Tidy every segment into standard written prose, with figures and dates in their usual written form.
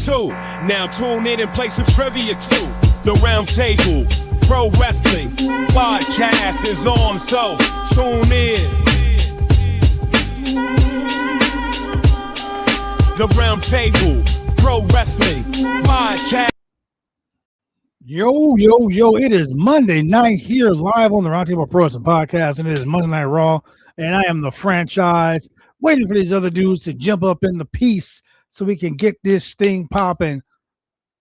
too. Now tune in and play some trivia too. The Roundtable Pro Wrestling Podcast is on, so tune in. The Roundtable Pro Wrestling Podcast. Yo, it is Monday night here live on the Roundtable Pro Wrestling Podcast, and it is Monday Night Raw, and I am the franchise waiting for these other dudes to jump up in the piece so we can get this thing popping.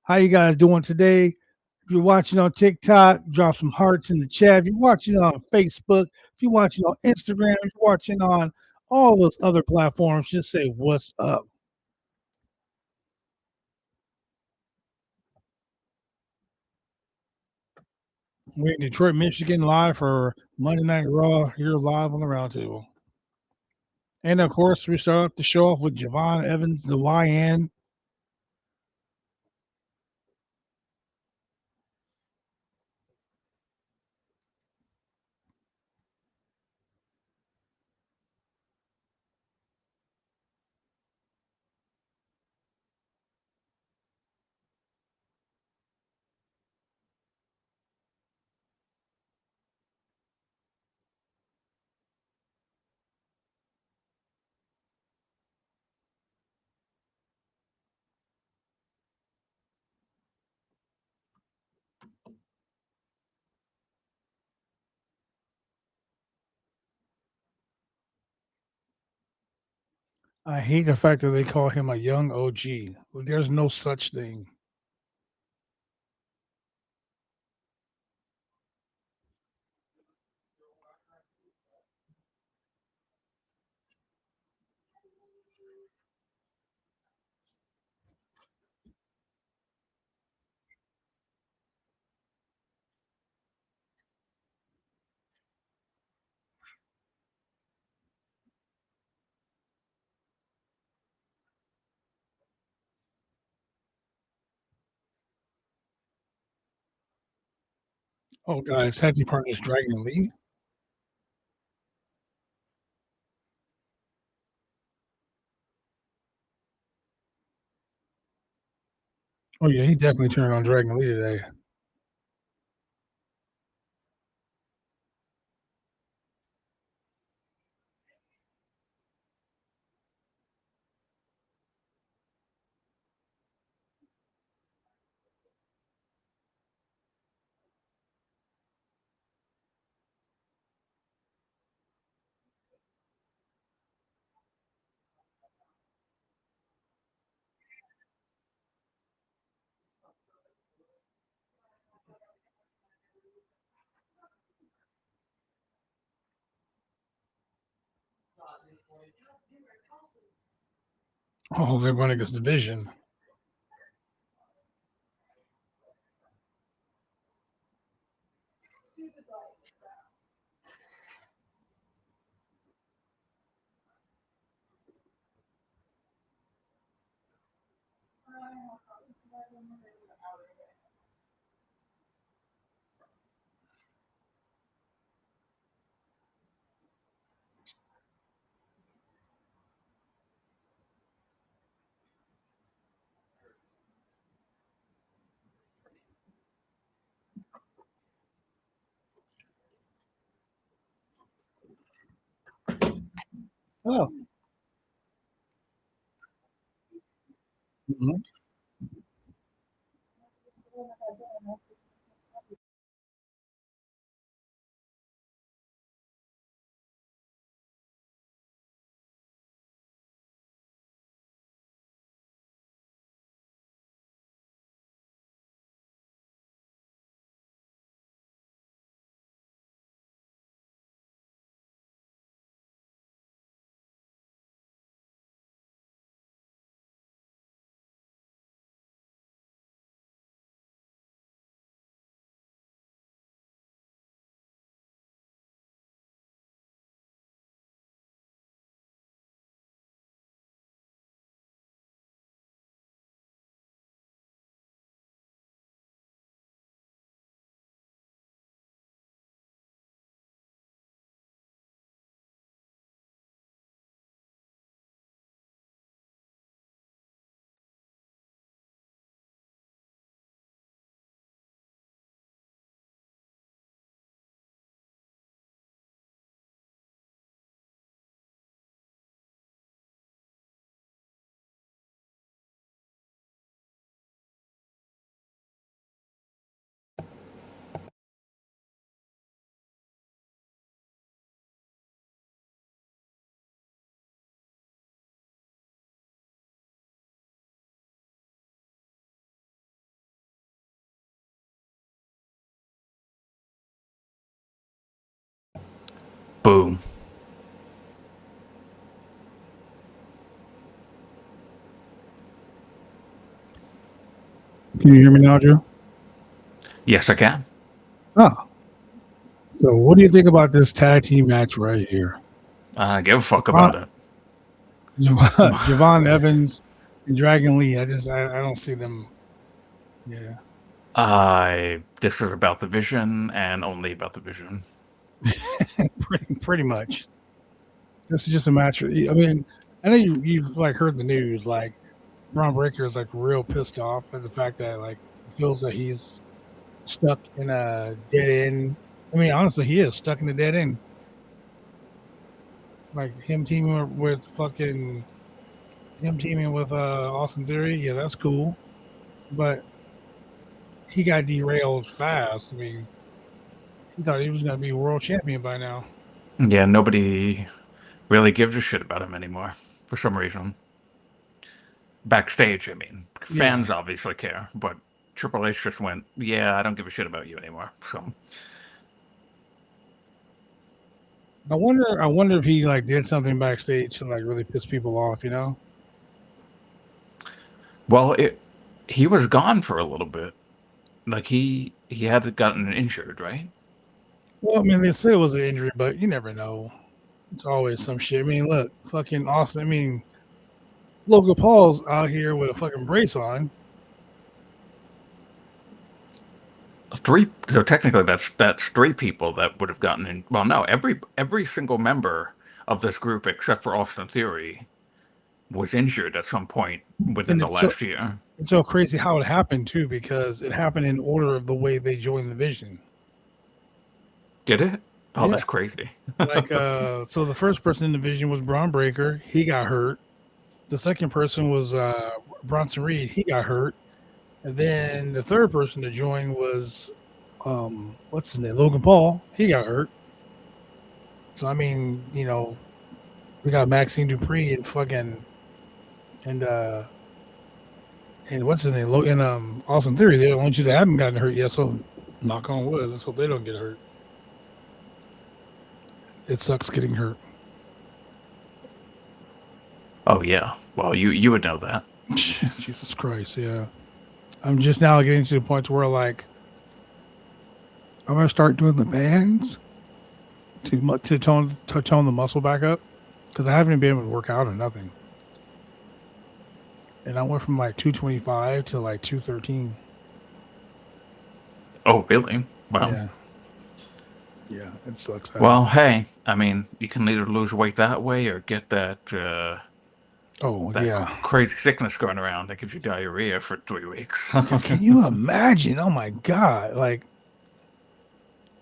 How you guys doing today? If you're watching on TikTok, drop some hearts in the chat. If you're watching on Facebook, if you're watching on Instagram, if you're watching on all those other platforms, just say what's up. We're in Detroit, Michigan, live for Monday Night Raw here live on the Roundtable. And of course, we start off the show off with Javon Evans, the YN. I hate the fact that they call him a young OG. There's no such thing. Oh, guys, tag team partner is Dragon Lee. Oh, yeah, he definitely turned on Dragon Lee today. Oh, they're going against Division. Oh. Mm-hmm. Boom. Can you hear me now, Joe? Yes, I can. Oh. So what do you think about this tag team match right here? I give a fuck about it. Javon Evans and Dragon Lee. I don't see them. Yeah. This is about the vision and only about the vision. pretty much. This is just a match. I mean, I know you've like heard the news. Like Braun Breaker is like real pissed off at the fact that like he feels that he's stuck in a dead end. I mean, honestly, he is stuck in a dead end. Like him teaming with Austin Theory. Yeah, that's cool, but he got derailed fast. I mean, he thought he was going to be world champion by now. Yeah, nobody really gives a shit about him anymore for some reason. Backstage, I mean, Yeah. fans obviously care, but Triple H just went, "Yeah, I don't give a shit about you anymore." So, I wonder if he like did something backstage to like really piss people off. You know? well, he was gone for a little bit. Like he had gotten injured, right? Well, I mean, they said it was an injury, but you never know. It's always some shit. I mean, look, fucking Austin. I mean, Logan Paul's out here with a fucking brace on. Three. So technically, that's three people that would have gotten in. Well, no, every single member of this group except for Austin Theory was injured at some point within And the last year. it's so crazy how it happened too, because it happened in order of the way they joined the vision. Did it? Oh, Yeah. that's crazy. Like so the first person in the vision was Braun Breaker, he got hurt. The second person was Bronson Reed, he got hurt. And then the third person to join was what's his name? Logan Paul, he got hurt. So I mean, you know, we got Maxine Dupree and fucking and uh and what's his name? Logan Austin Theory. They don't want you to haven't gotten hurt yet, so knock on wood. Let's hope they don't get hurt. It sucks getting hurt. Oh yeah. Well, you would know that. Jesus Christ, yeah. I'm just now getting to the point where like I'm gonna start doing the bands to tone the muscle back up, because I haven't been able to work out or nothing. And I went from like 225 to like 213. Oh really? Well. Yeah, yeah, it sucks. Well, hey, I mean, you can either lose weight that way or get that Oh yeah. crazy sickness going around that gives you diarrhea for 3 weeks. Can you imagine? Oh my god! Like,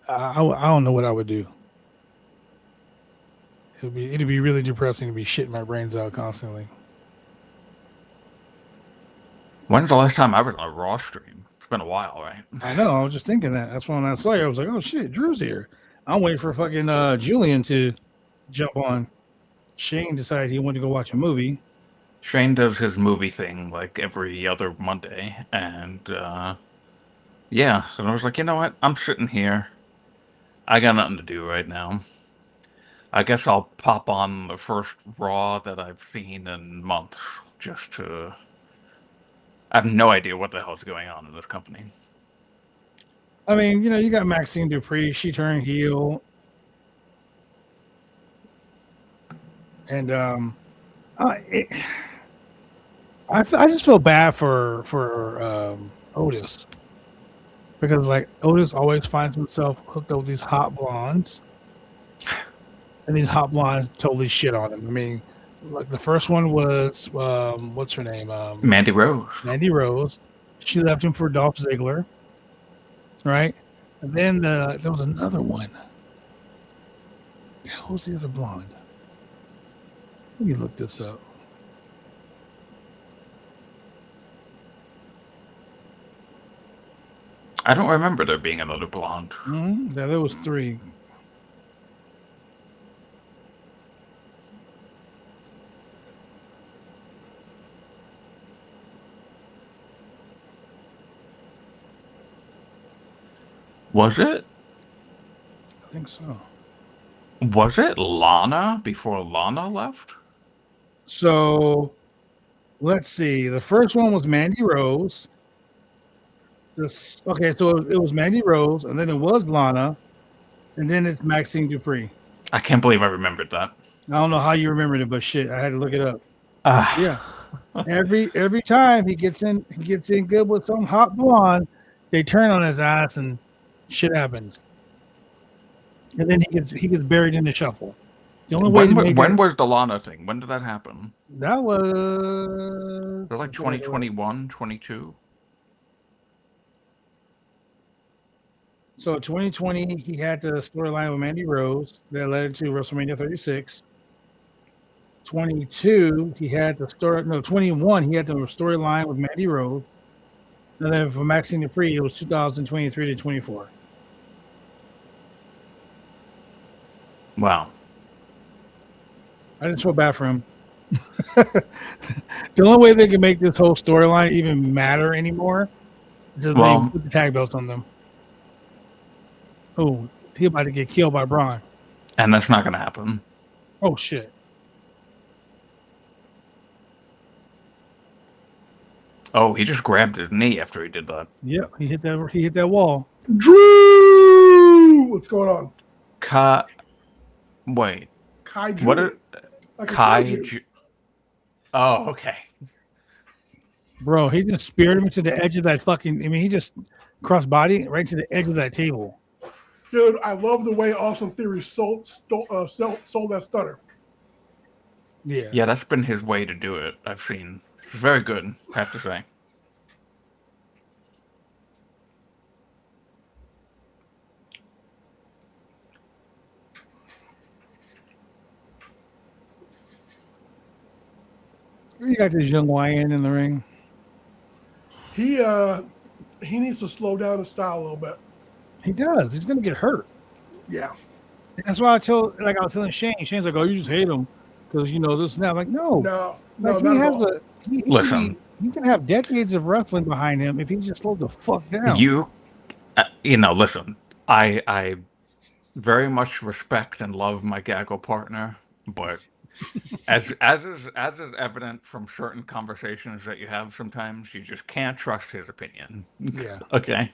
I don't know what I would do. It'd be really depressing to be shitting my brains out constantly. When's the last time I was on a Raw stream? It's been a while, right? I know. I was just thinking that. That's when I saw you. I was like, oh shit, Drew's here. I'm waiting for fucking Julian to jump on. Shane decided he wanted to go watch a movie. Shane does his movie thing like every other Monday, and yeah, and I was like, you know what? I'm sitting here. I got nothing to do right now. I guess I'll pop on the first Raw that I've seen in months just to. I have no idea what the hell's going on in this company. I mean, you know, you got Maxine Dupree. She turned heel, and I just feel bad for Otis, because like Otis always finds himself hooked up with these hot blondes, and these hot blondes totally shit on him. I mean, like the first one was what's her name? Mandy Rose. Mandy Rose. She left him for Dolph Ziggler, right? And then there was another one. Who was the other blonde? Let me look this up. I don't remember there being another blonde. Mm-hmm. Yeah, there was three. Was it? I think so. Was it Lana before Lana left? So let's see. The first one was Mandy Rose. So it was Mandy Rose, and then it was Lana, and then it's Maxine Dupree. I can't believe I remembered that. I don't know how you remembered it, but shit, I had to look it up. Uh, Yeah. Every time he gets in good with some hot blonde, they turn on his ass and shit happens. And then he gets buried in the shuffle. The only way to make when was the Lana thing? When did that happen? that was It was like 2021, 22. So 2020, he had the storyline with Mandy Rose that led to WrestleMania 36. 22, he had the story. No, 21, he had the storyline with Mandy Rose. And then for Maxine Dupree, it was 2023 to 24. Wow. I just feel bad for him. The only way they can make this whole storyline even matter anymore is if they put the tag belts on them. Oh, he about to get killed by Braun. And that's not going to happen. Oh, shit. Oh, he just grabbed his knee after he did that. Yep, he hit that wall. Drew! What's going on? Wait. Kaiju. What are like Kaiju? Oh, okay. Bro, he just speared him to the edge of that fucking. I mean, he just crossed body right to the edge of that table. Dude, I love the way Awesome Theory sold that stunner. Yeah. Yeah, that's been his way to do it. I've seen. It's very good, I have to say. You got this young YN in the ring. He needs to slow down his style a little bit. He does. He's gonna get hurt. Yeah. And that's why I was telling Shane. Shane's like, "Oh, you just hate him because you know this and that." I'm like, no, no, he has Listen. He can have decades of wrestling behind him if he just slows the fuck down. Listen. I very much respect and love my gaggle partner, but as is evident from certain conversations that you have sometimes, you just can't trust his opinion. Yeah. Okay.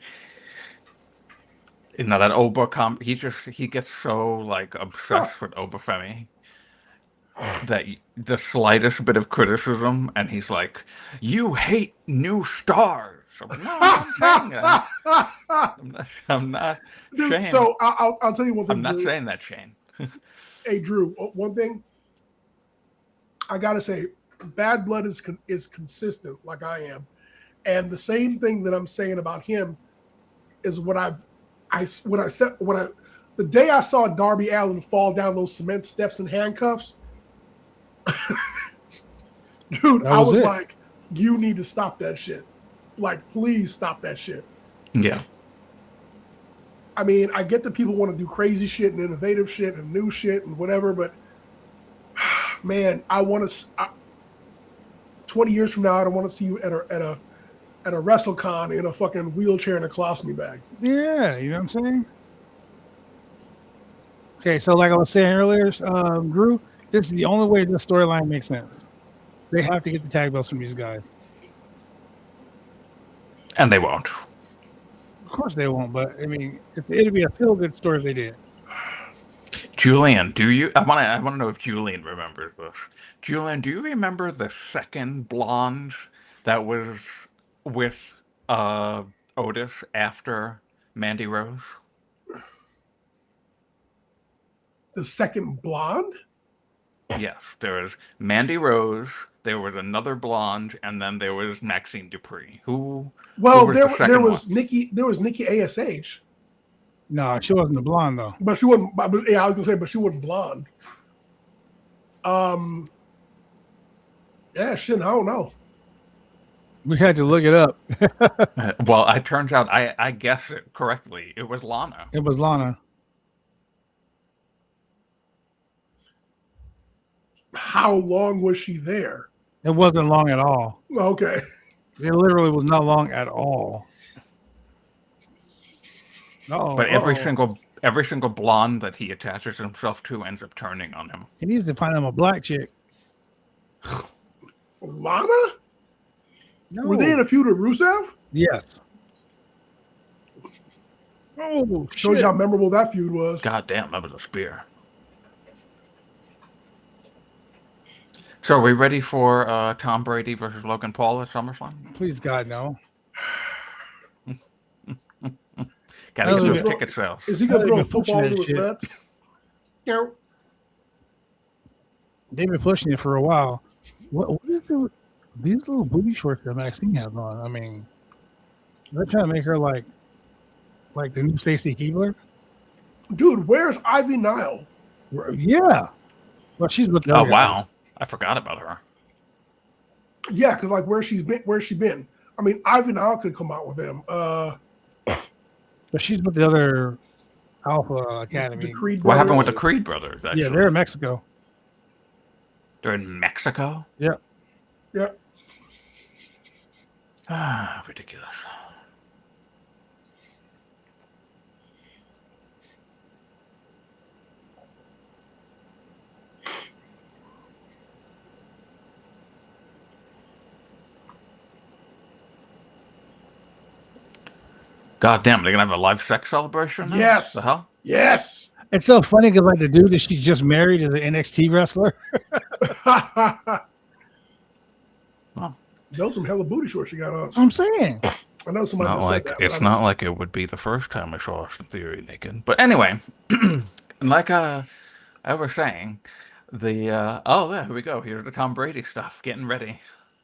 That Oba he gets so like obsessed with Obafemi that the slightest bit of criticism and he's like, "You hate new stars." I'm like, no, I'm saying that. I'm not Dude, Shane. so I'll tell you one thing. I'm not Drew. saying that, Shane. Hey, Drew, one thing I gotta say, Bad Blood is consistent, like I am, and the same thing that I'm saying about him is the day I saw Darby Allin fall down those cement steps in handcuffs, dude, I was like, you need to stop that shit. Like, please stop that shit. Yeah. I mean, I get that people want to do crazy shit and innovative shit and new shit and whatever, but man, I want to. 20 years from now, I don't want to see you at a WrestleCon in a fucking wheelchair and a colostomy bag. Yeah, you know what I'm saying? Okay, so like I was saying earlier, Drew, this is the only way this storyline makes sense. They have to get the tag belts from these guys. And they won't. Of course they won't, but I mean, it'd be a feel-good story if they did. Julian, do you? I want to know if Julian remembers this. Julian, do you remember the second blonde that was with Otis after Mandy Rose? The second blonde? Yes, there was Mandy Rose. There was another blonde, and then there was Maxine Dupree. Who? Well, was there was Nikki. There was Nikki ASH. No, she wasn't a blonde though. But she wasn't. Yeah, I was gonna say, but she wasn't blonde. Yeah, shit. I don't know. We had to look it up. Well, it turns out I guessed it correctly. It was Lana. It was Lana. How long was she there? It wasn't long at all. Okay. It literally was not long at all. But every single every single blonde that he attaches himself to ends up turning on him. He needs to find him a black chick. Lana? No. Were they in a feud with Rusev? Yes. Oh, Shows shit. you how memorable that feud was. God damn, that was a spear. So are we ready for Tom Brady versus Logan Paul at SummerSlam? Please, God, no. Gotta Is get he those gonna ticket sales. Is he going to They've throw a been pushing football that into his shit. nuts? You know, They've been pushing it for a while. What is it with these little booty shorts that Maxine has on? I mean, they're trying to make her like the new Stacy Keibler. dude, where's Ivy Nile? Yeah. Well, she's with the Oh other guy. wow, I forgot about her. Yeah, because like where's she been? I mean, Ivy Nile could come out with him. But she's with the other Alpha Academy. The Creed What happened brothers. with the Creed brothers? Actually, Yeah, they're in Mexico. They're in Mexico. Yeah. Yeah. Ah, ridiculous. God damn, they're gonna have a live sex celebration now? Yes. The hell? Yes. It's so funny because like the dude that she just married is an NXT wrestler. Well, Those some hella booty shorts you got on. That's what I'm saying. I know somebody not that like said that. but it's I not was- like it would be the first time I saw Austin Theory naked. But anyway, like I was saying, the oh yeah, here we go. Here's the Tom Brady stuff. Getting ready.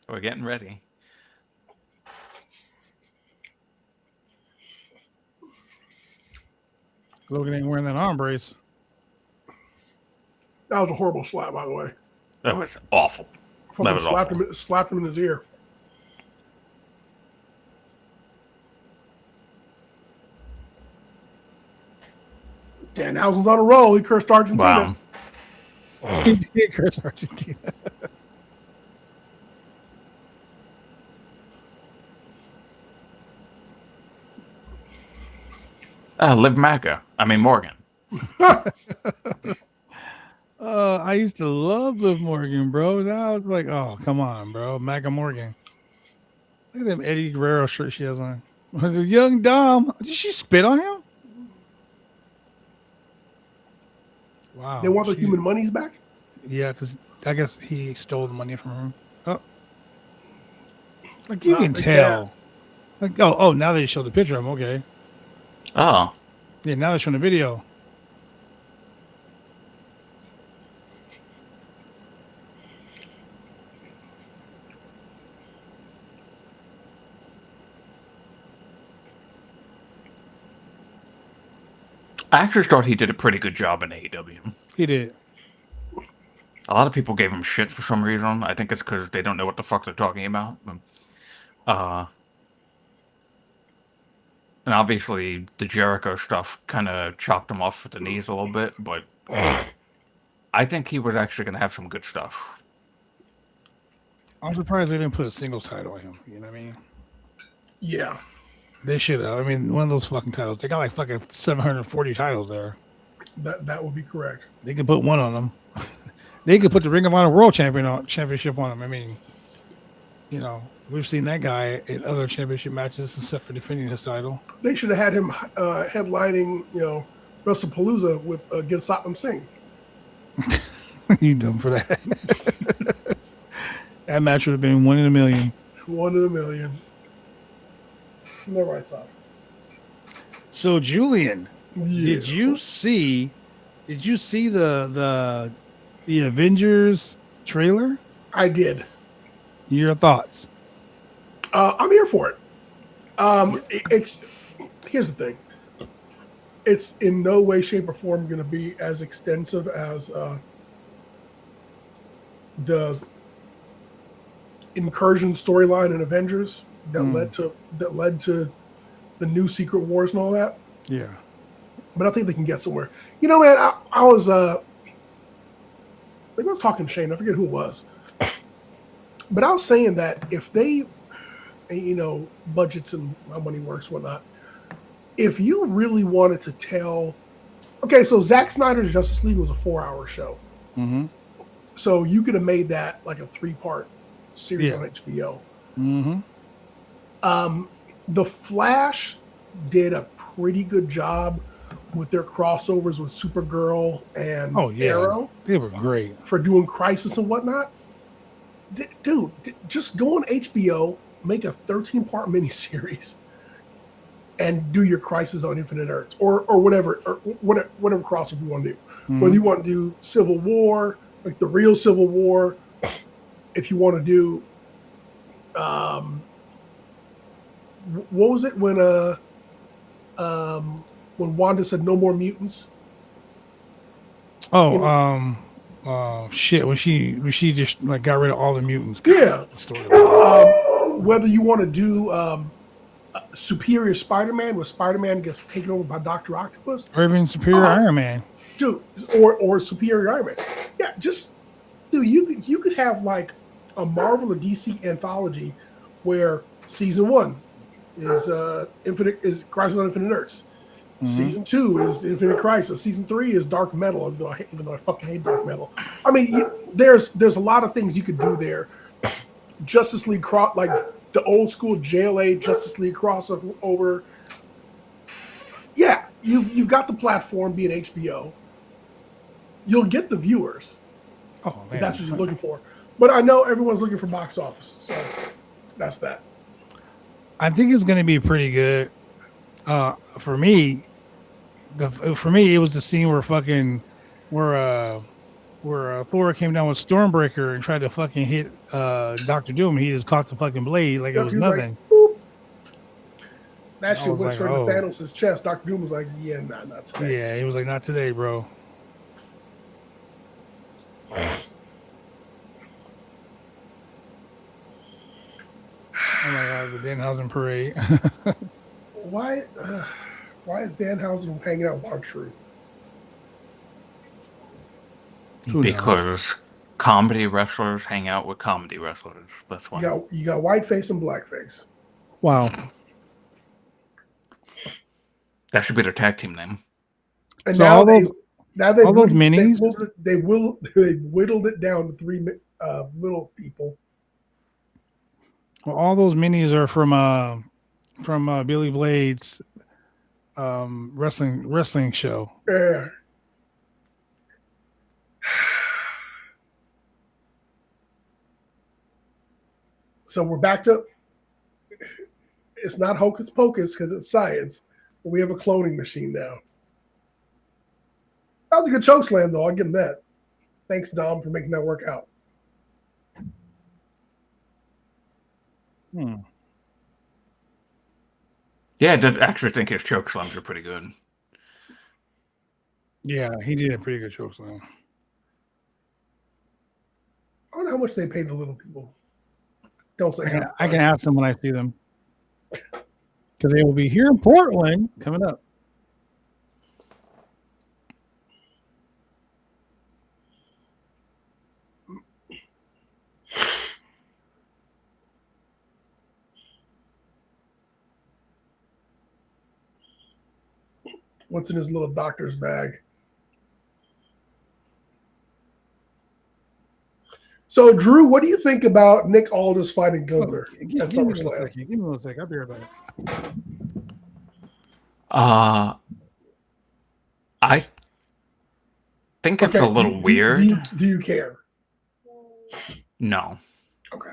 We're getting ready. Logan ain't wearing that arm brace. That was a horrible slap, by the way. That was awful. Fucking was slapped him in his ear. $10,000 on a roll. He cursed Argentina. Wow. He did curse Argentina. Liv MAGA. I mean Morgan. I used to love Liv Morgan, bro. Now it's like, oh, come on, bro. Maca Morgan. Look at them Eddie Guerrero shirt she has on. The young Dom. Did she spit on him? Wow. They want the human monies back? Yeah, because I guess he stole the money from her. Oh. Like you can Like tell. Like, oh, now they show the picture. I'm okay. Oh. Yeah, now they're showing the video. I actually thought he did a pretty good job in AEW. He did. A lot of people gave him shit for some reason. I think it's because they don't know what the fuck they're talking about. And obviously the Jericho stuff kind of chopped him off at the knees a little bit, but I think he was actually going to have some good stuff. I'm surprised they didn't put a singles title on him. You know what I mean? Yeah. They should have. I mean, one of those fucking titles. They got like fucking 740 titles there. That would be correct. They could put one on them. They could put the Ring of Honor World Championship on him. I mean, you know, we've seen that guy in other championship matches except for defending his title. They should have had him headlining, WrestlePalooza with against Satnam Singh. You dumb for that. That match would have been 1 in a million. 1 in a million. No right side. So Julian, Yeah. did you see the Avengers trailer? I did. Your thoughts? I'm here for it. It's here's the thing. It's in no way, shape, or form going to be as extensive as the incursion storyline in Avengers that led to the new Secret Wars and all that. Yeah. But I think they can get somewhere. You know, man, I was maybe I was talking to Shane. I forget who it was. But I was saying that if they, budgets and how money works, whatnot, if you really wanted to tell Okay, so Zack Snyder's Justice League was a 4-hour show. Mm-hmm. So you could have made that like a 3-part series on HBO. Mm-hmm. The Flash did a pretty good job with their crossovers with Supergirl and Arrow. They were great for doing Crisis and whatnot. Dude, just go on HBO, make a 13-part miniseries, and do your Crisis on Infinite Earths or whatever crossover you want to do. Mm-hmm. Whether you want to do Civil War, like the real Civil War, if you want to do, what was it when Wanda said no more mutants? Shit! When she just like got rid of all the mutants. Yeah. Whether you want to do Superior Spider-Man, where Spider-Man gets taken over by Dr. Octopus, or even Superior Iron Man, dude, or Superior Iron Man. Yeah, just dude, you could have like a Marvel or DC anthology where season 1 is Crisis on Infinite Earths. Mm-hmm. Season 2 is Infinite Crisis. Season 3 is Dark Metal, even though I fucking hate Dark Metal. I mean, there's a lot of things you could do there. Justice League like the old school JLA Justice League crossover. Yeah, you've got the platform being HBO. You'll get the viewers. Oh man, that's what you're looking for. But I know everyone's looking for box office, so that's that. I think it's going to be pretty good. For me, it was the scene where Thor came down with Stormbreaker and tried to fucking hit Dr. Doom. He just caught the fucking blade like it was nothing. Like, that shit went straight to Thanos' chest. Dr. Doom was like, "Yeah, not today." Yeah, he was like, "Not today, bro." Oh my god, the Danhausen parade. Why is Danhausen hanging out with R-Truth? Because comedy wrestlers hang out with comedy wrestlers. That's why. You got whiteface and blackface. Wow. That should be their tag team name. And so now they've whittled it down to 3 little people. Well, all those minis are from Billy Blade's wrestling show. Yeah. So we're back to, it's not hocus pocus because it's science, but we have a cloning machine now. That was a good choke slam, though. I'll give him that. Thanks, Dom, for making that work out. Yeah, I did actually think his choke slams are pretty good. Yeah, he did a pretty good choke slam. I wonder how much they paid the little people. Don't say I can ask them when I see them. Because they will be here in Portland coming up. What's in his little doctor's bag? So, Drew, what do you think about Nick Aldis fighting Gunther at SummerSlam? Give me 1 second. I'll be right back. I think it's a little weird. Do you care? No. Okay.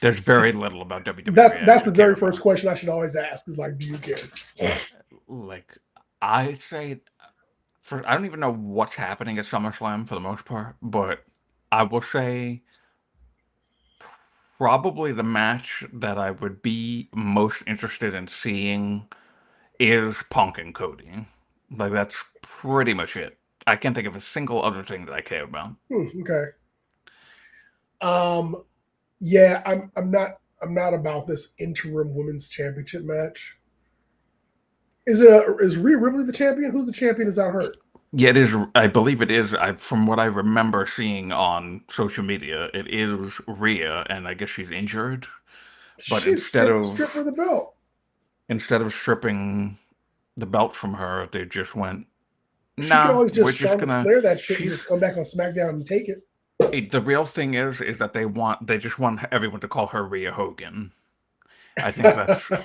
There's very little about WWE. That's the very first question I should always ask is like, do you care? Like, I say, I don't even know what's happening at SummerSlam for the most part, but I will say probably the match that I would be most interested in seeing is Punk and Cody. Like, that's pretty much it. I can't think of a single other thing that I care about. Okay. Yeah, I'm not about this interim women's championship match. Is Rhea Ripley the champion? Who's the champion? Is that her? Yeah, it is. I believe it is. From what I remember seeing on social media, it is Rhea, and I guess she's injured. But instead of strip her the belt, instead of stripping the belt from her, they just went She can always we're just just Charlotte gonna. Flair that shit and She's just come back on SmackDown and take it. the real thing is that they just want everyone to call her Rhea Hogan. I think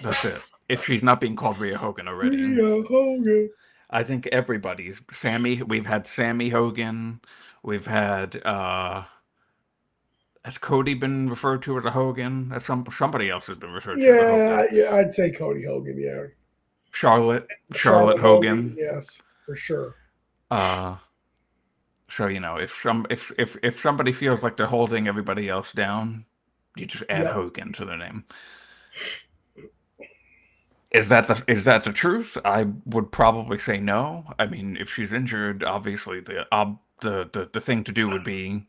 that's it. If she's not being called Rhea Hogan already, Rhea Hogan. I think everybody's Sammy. We've had Sammy Hogan. We've had has Cody been referred to as a Hogan? As somebody else has been referred to as a Hogan. Yeah, I'd say Cody Hogan. Yeah, Charlotte Hogan. Hogan. Yes, for sure. So if somebody feels like they're holding everybody else down, you just add Hogan to their name. Is that the truth? I would probably say no. I mean, if she's injured, obviously the thing to do would be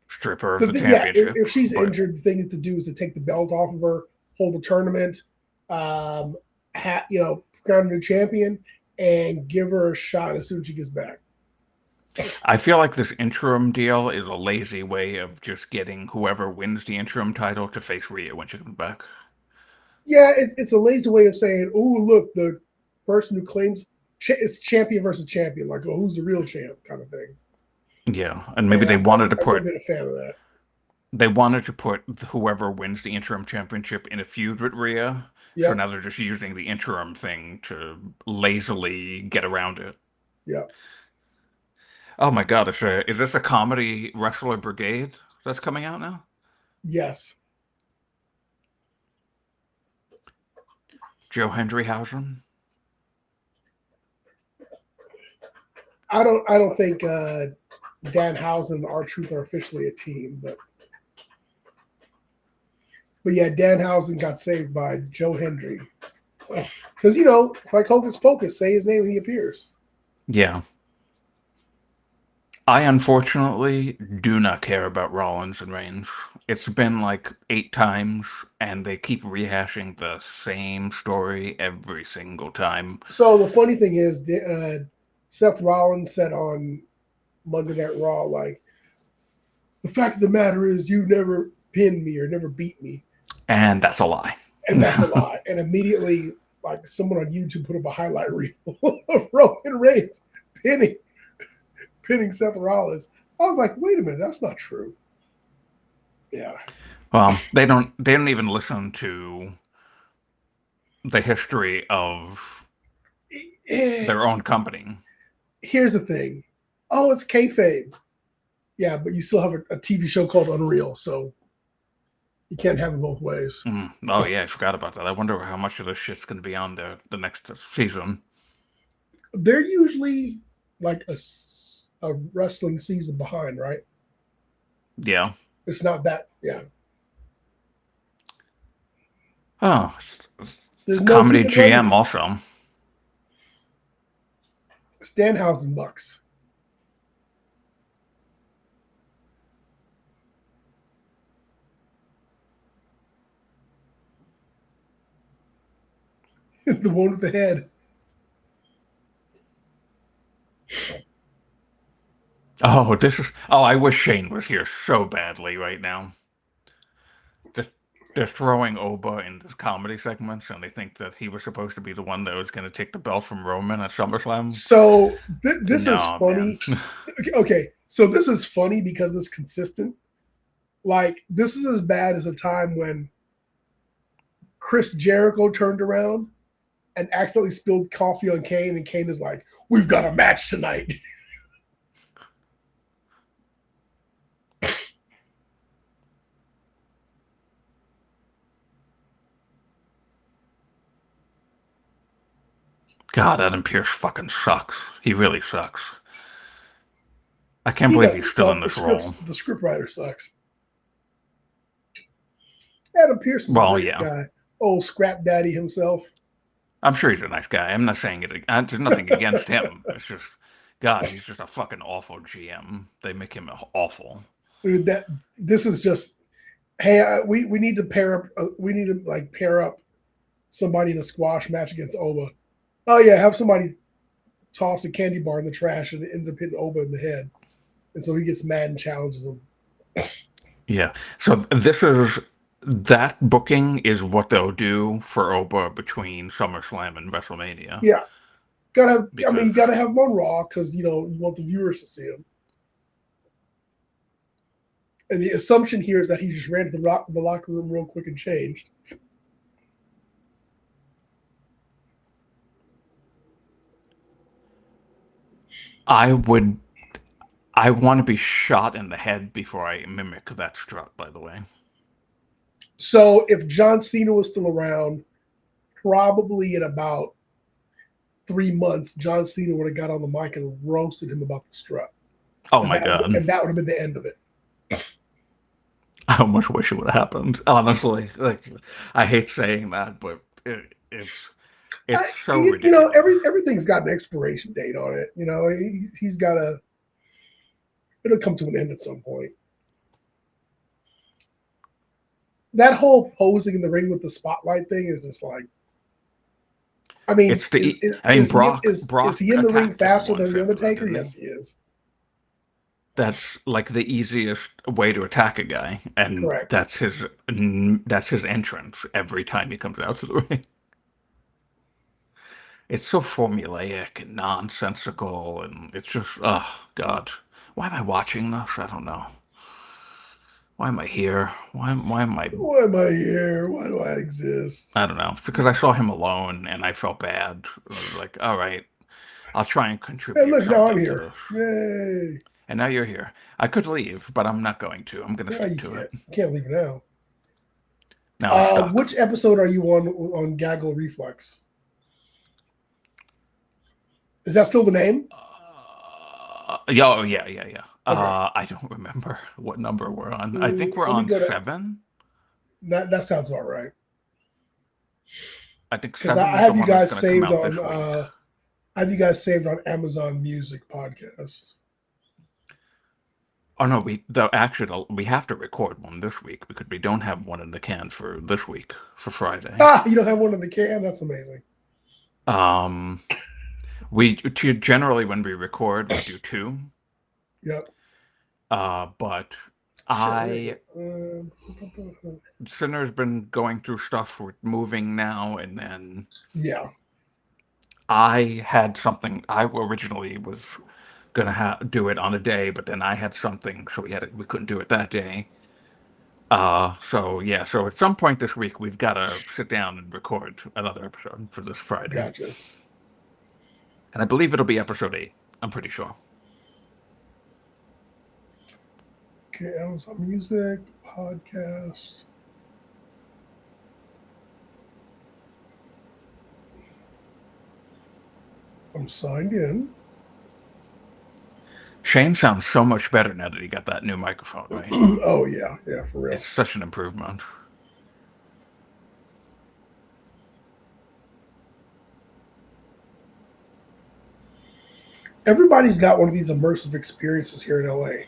strip her of the championship. If she's injured, the thing to do is to take the belt off of her, hold a tournament, crown a new champion, and give her a shot as soon as she gets back. I feel like this interim deal is a lazy way of just getting whoever wins the interim title to face Rhea when she comes back. Yeah, it's a lazy way of saying, oh, look, the person who claims it's champion versus champion, like, oh, who's the real champ kind of thing. Yeah, and maybe they wanted to put. I've been a fan of that. They wanted to put whoever wins the interim championship in a feud with Rhea. Yep. So now they're just using the interim thing to lazily get around it. Yeah. Oh my God! Is this a comedy wrestler brigade that's coming out now? Yes. Joe Hendryhausen. I don't think Danhausen and R-Truth are officially a team, but yeah, Danhausen got saved by Joe Hendry because it's like Hocus Pocus. Say his name and he appears. Yeah. I unfortunately do not care about Rollins and Reigns. It's been like 8 times, and they keep rehashing the same story every single time. So the funny thing is, Seth Rollins said on Monday Night Raw, like, the fact of the matter is you never pinned me or never beat me. And that's a lie. And that's a lie. And immediately, like, someone on YouTube put up a highlight reel of Roman Reigns pinning Seth Rollins. I was like, wait a minute, that's not true. Yeah. Well, they don't even listen to the history of their own company. Here's the thing. Oh, it's kayfabe. Yeah, but you still have a TV show called Unreal, so you can't have it both ways. Oh yeah, I forgot about that. I wonder how much of this shit's going to be on the next season. They're usually like a wrestling season behind, right? Yeah. It's not that, yeah. Oh, there's comedy GM also. Stanhausen Bucks. The one with the head. Oh, I wish Shane was here so badly right now. They're throwing Oba in this comedy segments, and they think that he was supposed to be the one that was going to take the belt from Roman at SummerSlam. So this is funny. Okay, so this is funny because it's consistent. Like, this is as bad as a time when Chris Jericho turned around and accidentally spilled coffee on Kane, and Kane is like, "We've got a match tonight." God, Adam Pearce fucking sucks. He really sucks. I can't believe he's still in this role. The scriptwriter sucks. Adam Pearce is a great guy. Old scrap daddy himself. I'm sure he's a nice guy. I'm not saying it. There's nothing against him. It's just, God, he's just a fucking awful GM. They make him awful. Dude, this is just, hey, we need to pair up. We need to pair up somebody in a squash match against Oba. Oh yeah, have somebody toss a candy bar in the trash and it ends up hitting Oba in the head, and so he gets mad and challenges him. Yeah. So that booking is what they'll do for Oba between SummerSlam and WrestleMania. Yeah. You gotta have him on Raw because you want the viewers to see him. And the assumption here is that he just ran to the locker room real quick and changed. I want to be shot in the head before I mimic that strut, by the way. So if John Cena was still around, probably in about 3 months, John Cena would have got on the mic and roasted him about the strut. Oh my God. And that would have been the end of it. I almost wish it would have happened. Honestly, I hate saying that, but it's so ridiculous. Everything's got an expiration date on it. He's got it'll come to an end at some point. That whole posing in the ring with the spotlight thing is just like, I mean, Brock is he in the ring faster than the Undertaker? Yes, he is. That's like the easiest way to attack a guy, and correct. That's his entrance every time he comes out to the ring. It's so formulaic and nonsensical, and it's just, oh God, why am I watching this? I don't know. Why am I here? Why am I here? Why do I exist? I don't know. It's because I saw him alone and I felt bad. I was like, all right, I'll try and contribute. Hey, look, now I'm to here. this. Yay. And now you're here. I could leave, but I'm not going to. I'm going to stick to it. You can't leave now. Now which episode are you on Gaggle Reflex? Is that still the name? Yeah. Okay. I don't remember what number we're on. I think we're on 7. That sounds about right. I think 7. I have you guys saved on. I have you guys saved on Amazon Music podcast. Oh no, we have to record one this week because we don't have one in the can for this week for Friday. You don't have one in the can? That's amazing. We generally when we record we do 2. Yep. But Sinner's been going through stuff with moving now, and then I had something. I originally was gonna do it on a day, but then I had something, so we couldn't do it that day. So at some point this week we've got to sit down and record another episode for this Friday. Gotcha. And I believe it'll be episode 8. I'm pretty sure. Okay, Amazon Music podcast. I'm signed in. Shane sounds so much better now that he got that new microphone, right? Oh, yeah, for real. It's such an improvement. Everybody's got one of these immersive experiences here in LA.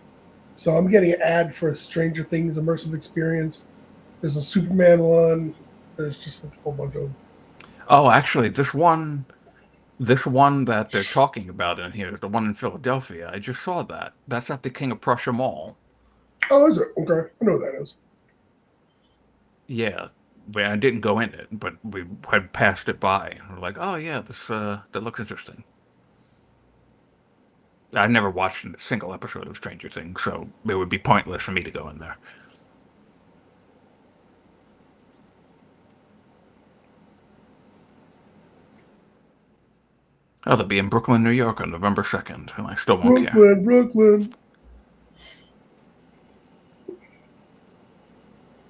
So I'm getting an ad for a Stranger Things immersive experience. There's a Superman one. There's just a whole bunch of them. Oh, actually, this one that they're talking about in here, the one in Philadelphia, I just saw that. That's at the King of Prussia Mall. Oh, is it? Okay. I know what that is. Yeah. But I didn't go in it, but we had passed it by. We're like, oh, yeah, that looks interesting. I've never watched a single episode of Stranger Things, so it would be pointless for me to go in there. Oh, they'll be in Brooklyn, New York on November 2nd, and I still won't care. Brooklyn.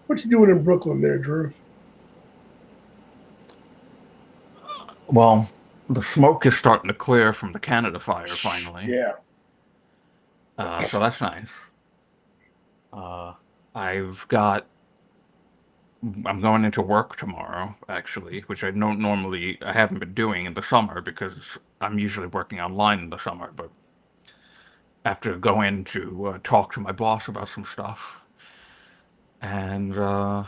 What you doing in Brooklyn there, Drew? Well, the smoke is starting to clear from the Canada fire, finally. Yeah. So that's nice. I'm going into work tomorrow, actually, which I haven't been doing in the summer because I'm usually working online in the summer, but I have to go in to talk to my boss about some stuff. And, other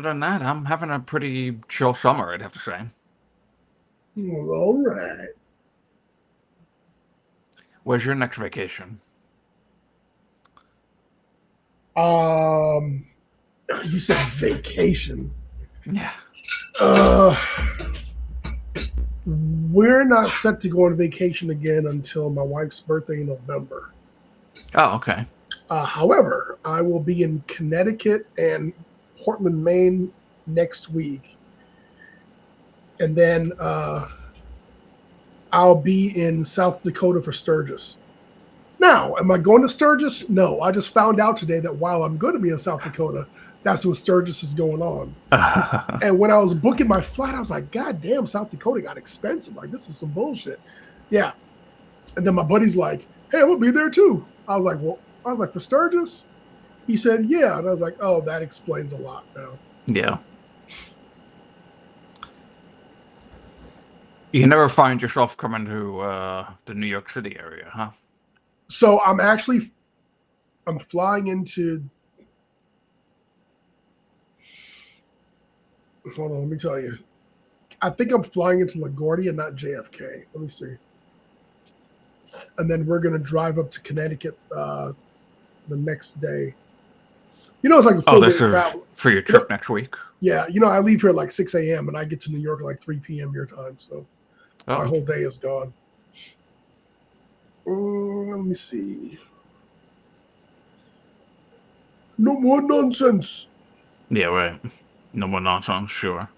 than that, I'm having a pretty chill summer, I'd have to say. All right. Where's your next vacation? You said vacation. Yeah. We're not set to go on vacation again until my wife's birthday in November. Oh, okay. However, I will be in Connecticut and Portland, Maine next week. And then I'll be in South Dakota for Sturgis. Now, am I going to Sturgis? No, I just found out today that while I'm going to be in South Dakota, that's when Sturgis is going on. And when I was booking my flight, I was like, God damn, South Dakota got expensive. Like, this is some bullshit. Yeah. And then my buddy's like, hey, we'll be there too. I was like, well, for Sturgis? He said, yeah. And I was like, oh, that explains a lot now. Yeah. You never find yourself coming to the New York City area, huh? So I'm flying into, hold on, let me tell you. I think I'm flying into LaGuardia, not JFK. Let me see. And then we're going to drive up to Connecticut the next day. You know, it's like a full day travel. For your trip next week? Yeah. You know, I leave here at like 6 a.m. and I get to New York at like 3 p.m. your time. So my whole day is gone. Let me see. No more nonsense. Yeah, right. No more nonsense, sure.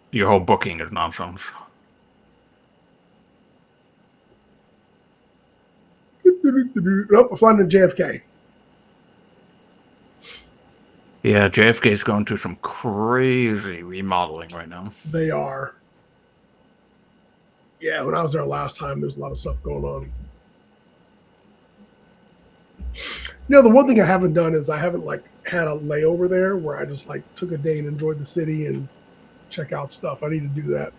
Your whole booking is nonsense. Nope, I'm flying to JFK. Yeah, JFK is going through some crazy remodeling right now. They are. Yeah, when I was there last time, there's a lot of stuff going on. You know, the one thing I haven't done is I haven't like had a layover there where I just like took a day and enjoyed the city and check out stuff. I need to do that.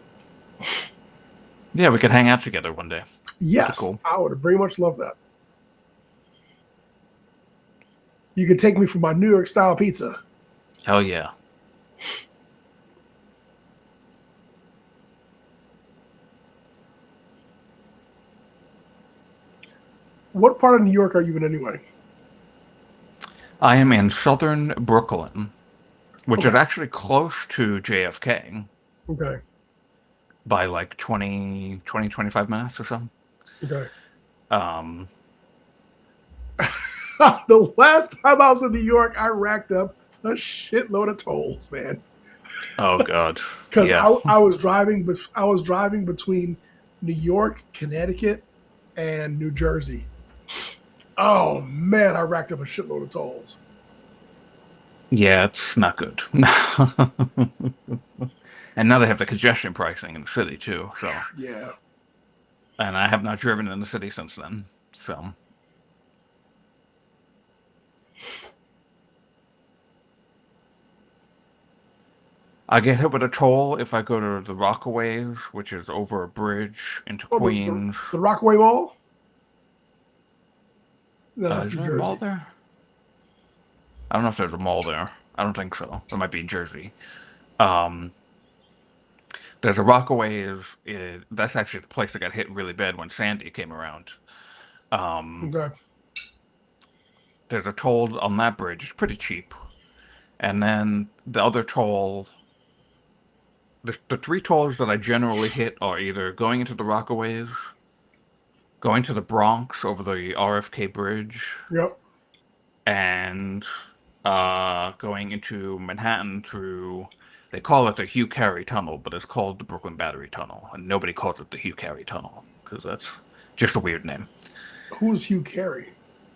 Yeah, we could hang out together one day. Yes, cool. I would very much love that. You could take me for my New York style pizza. Hell yeah. What part of New York are you in anyway? I am in southern Brooklyn, which is actually close to JFK. Okay. By like 20, 25 minutes or so. Okay. The last time I was in New York, I racked up a shitload of tolls, man. Oh God. Because I was driving between New York, Connecticut, and New Jersey. Oh man, I racked up a shitload of tolls. Yeah, it's not good. And now they have the congestion pricing in the city too. So yeah. And I have not driven in the city since then. So I get hit with a toll if I go to the Rockaways, which is over a bridge into Queens. The Rockaway Mall? No, is there a mall there? I don't know if there's a mall there. I don't think so. It might be in Jersey. There's a Rockaway. That's actually the place that got hit really bad when Sandy came around. Okay. There's a toll on that bridge. It's pretty cheap. And then the other toll, the three tolls that I generally hit are either going into the Rockaways, going to the Bronx over the RFK Bridge. Yep. And going into Manhattan through, they call it the Hugh Carey Tunnel, but it's called the Brooklyn Battery Tunnel. And nobody calls it the Hugh Carey Tunnel, because that's just a weird name. Who's Hugh Carey?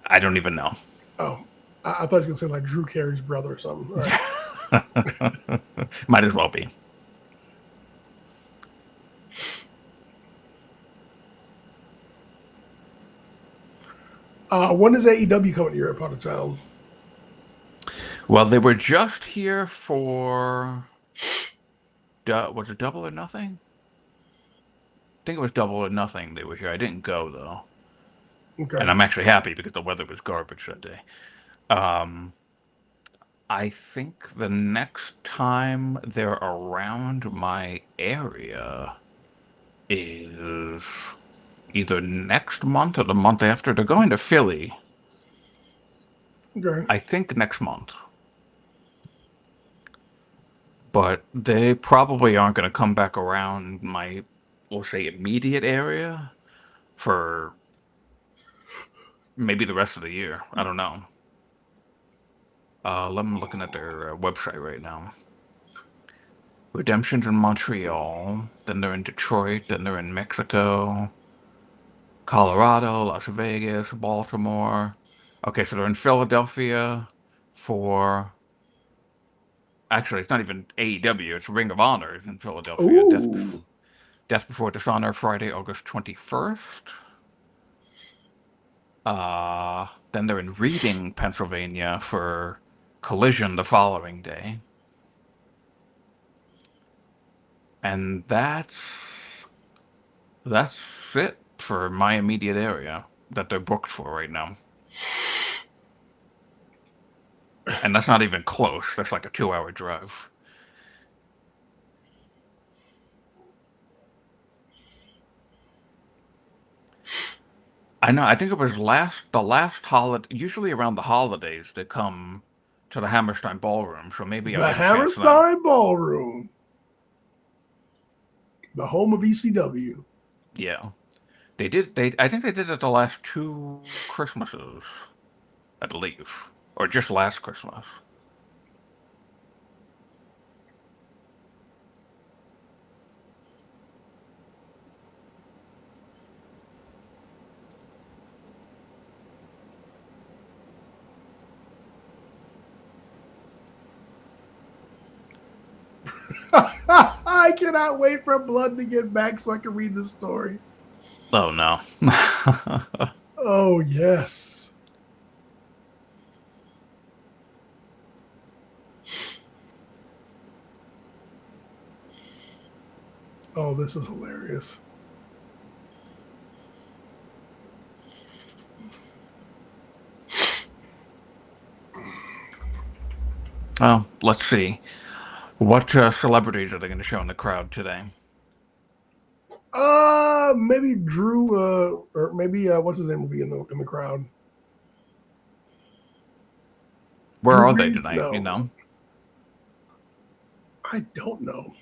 I don't even know. Oh, I thought you were going to say like Drew Carey's brother or something. All right. Might as well be. When is AEW coming to your part of town? Well, they were just here for, was it Double or Nothing? I think it was Double or Nothing they were here. I didn't go, though. Okay. And I'm actually happy because the weather was garbage that day. I think the next time they're around my area is either next month or the month after. They're going to Philly. Okay. I think next month. but they probably aren't going to come back around my, we'll say, immediate area for maybe the rest of the year. I don't know. I'm looking at their website right now. Redemption's in Montreal, then they're in Detroit, then they're in Mexico, Colorado, Las Vegas, Baltimore. Okay, so they're in Philadelphia for. Actually, it's not even AEW, it's Ring of Honor in Philadelphia. Ooh. Death Before Dishonor, Friday, August 21st. Then they're in Reading, Pennsylvania for Collision the following day. And that's it for my immediate area that they're booked for right now. And that's not even close. That's like a 2-hour drive. I know. I think it was the last holiday. Usually around the holidays, they come to the Hammerstein Ballroom. So maybe I'll The get a chance then. Hammerstein Ballroom, the home of ECW. Yeah, they did. I think they did it the last 2 Christmases, I believe, or just last Christmas. I cannot wait for Blood to get back so I can read this story. Oh no. Oh, yes. Oh, this is hilarious. Well, let's see. What celebrities are they going to show in the crowd today? Maybe Drew, or maybe what's his name will be in the crowd. Where Drew are they Brees? tonight? No. You know? I don't know.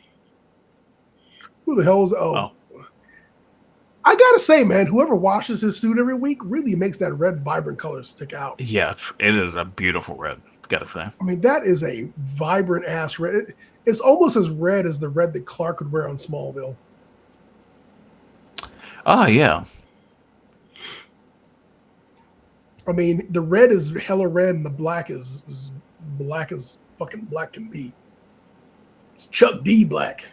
Who the hell is? Oh, I gotta say, man, whoever washes his suit every week really makes that red, vibrant color stick out. yes, it is a beautiful red. Gotta say. I mean, that is a vibrant ass red. It's almost as red as the red that Clark would wear on Smallville. Ah, yeah. I mean, the red is hella red, and the black is black as fucking black can be. It's Chuck D black.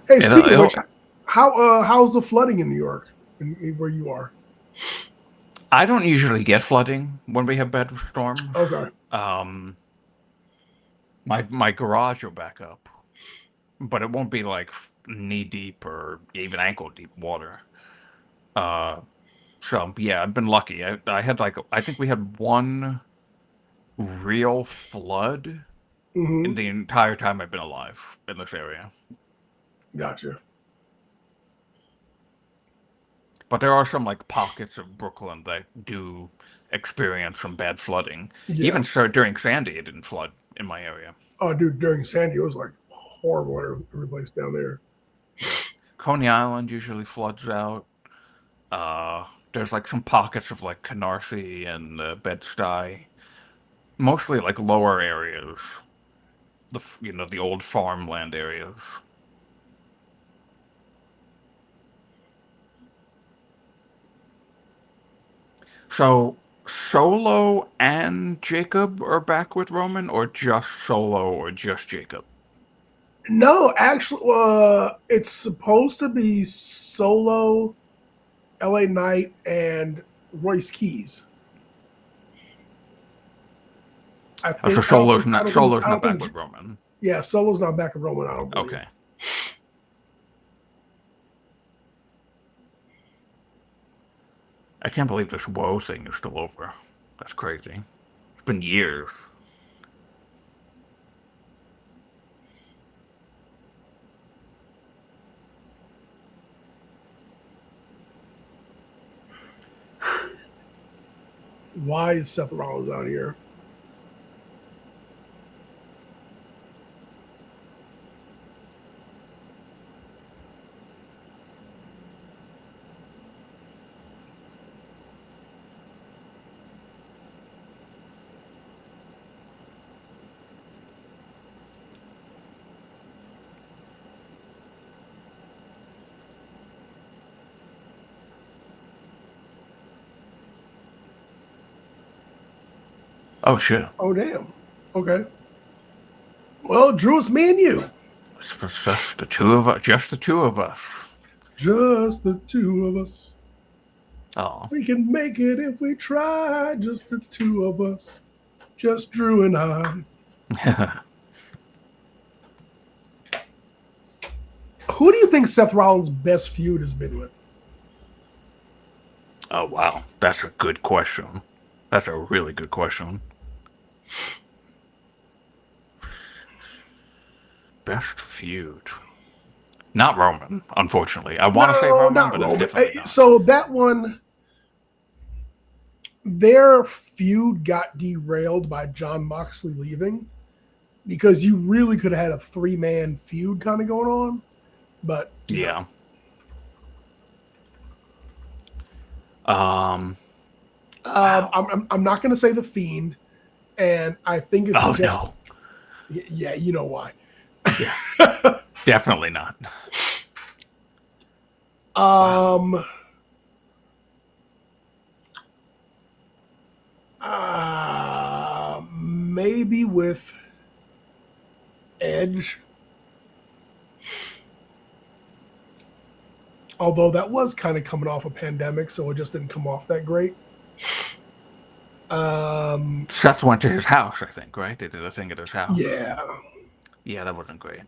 Hey, speaking of which, how's the flooding in New York, where you are? I don't usually get flooding when we have bad storms. Okay. My garage will back up, but it won't be like knee deep or even ankle deep water. So yeah, I've been lucky. I had I think we had one real flood in Mm-hmm. the entire time I've been alive in this area. Gotcha. But there are some like pockets of Brooklyn that do experience some bad flooding. Yeah. Even so, during Sandy, it didn't flood in my area. Oh, dude, during Sandy, it was like horrible every place down there. Coney Island usually floods out. There's like some pockets of like Canarsie and Bed-Stuy, mostly like lower areas, the old farmland areas. So Solo and Jacob are back with Roman, or just Solo, or just Jacob? No, actually, it's supposed to be Solo, LA Knight, and Royce Keys. I think. So Solo's I not don't back think. with Roman. Yeah, Solo's not back with Roman. I don't believe. Okay. I can't believe this woe thing is still over. That's crazy. It's been years. Why is Seth Rollins out here? Oh shit! Oh damn. Okay. Well, Drew, it's me and you. It's just the two of us. Just the two of us. Just the two of us. Oh. We can make it if we try. Just the two of us. Just Drew and I. Who do you think Seth Rollins' best feud has been with? Oh wow, that's a good question. That's a really good question. Best feud. Not Roman, unfortunately. I want to say Roman, not but Roman. it's definitely not. So that one, their feud got derailed by Jon Moxley leaving because you really could have had a 3-man feud kind of going on. But yeah. I'm not going to say the Fiend, and I think it's just no. Yeah, you know why. Yeah. Definitely not. Maybe with Edge. Although that was kind of coming off a pandemic, so it just didn't come off that great. Seth went to his house, I think, right? They did a thing at his house. Yeah. Yeah, that wasn't great.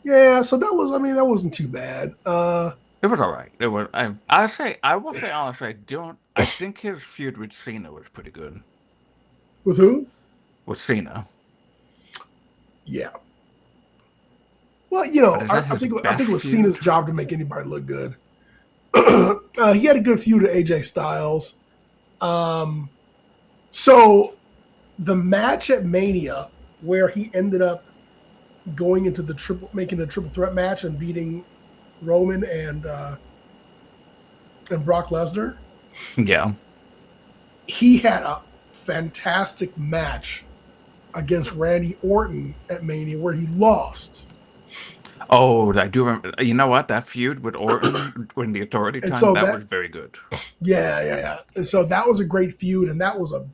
Yeah, so that wasn't too bad. It was all right. It was. I will say honestly, I think his feud with Cena was pretty good. With who? With Cena. Yeah. Well, you know, I think it was feud? Cena's job to make anybody look good. He had a good feud with AJ Styles. So the match at Mania where he ended up going into making a triple threat match and beating Roman and Brock Lesnar. Yeah. He had a fantastic match against Randy Orton at Mania where he lost. Oh, I do remember. You know what? That feud with Orton when the Authority time, so that was very good. Yeah. And so that was a great feud, and that was a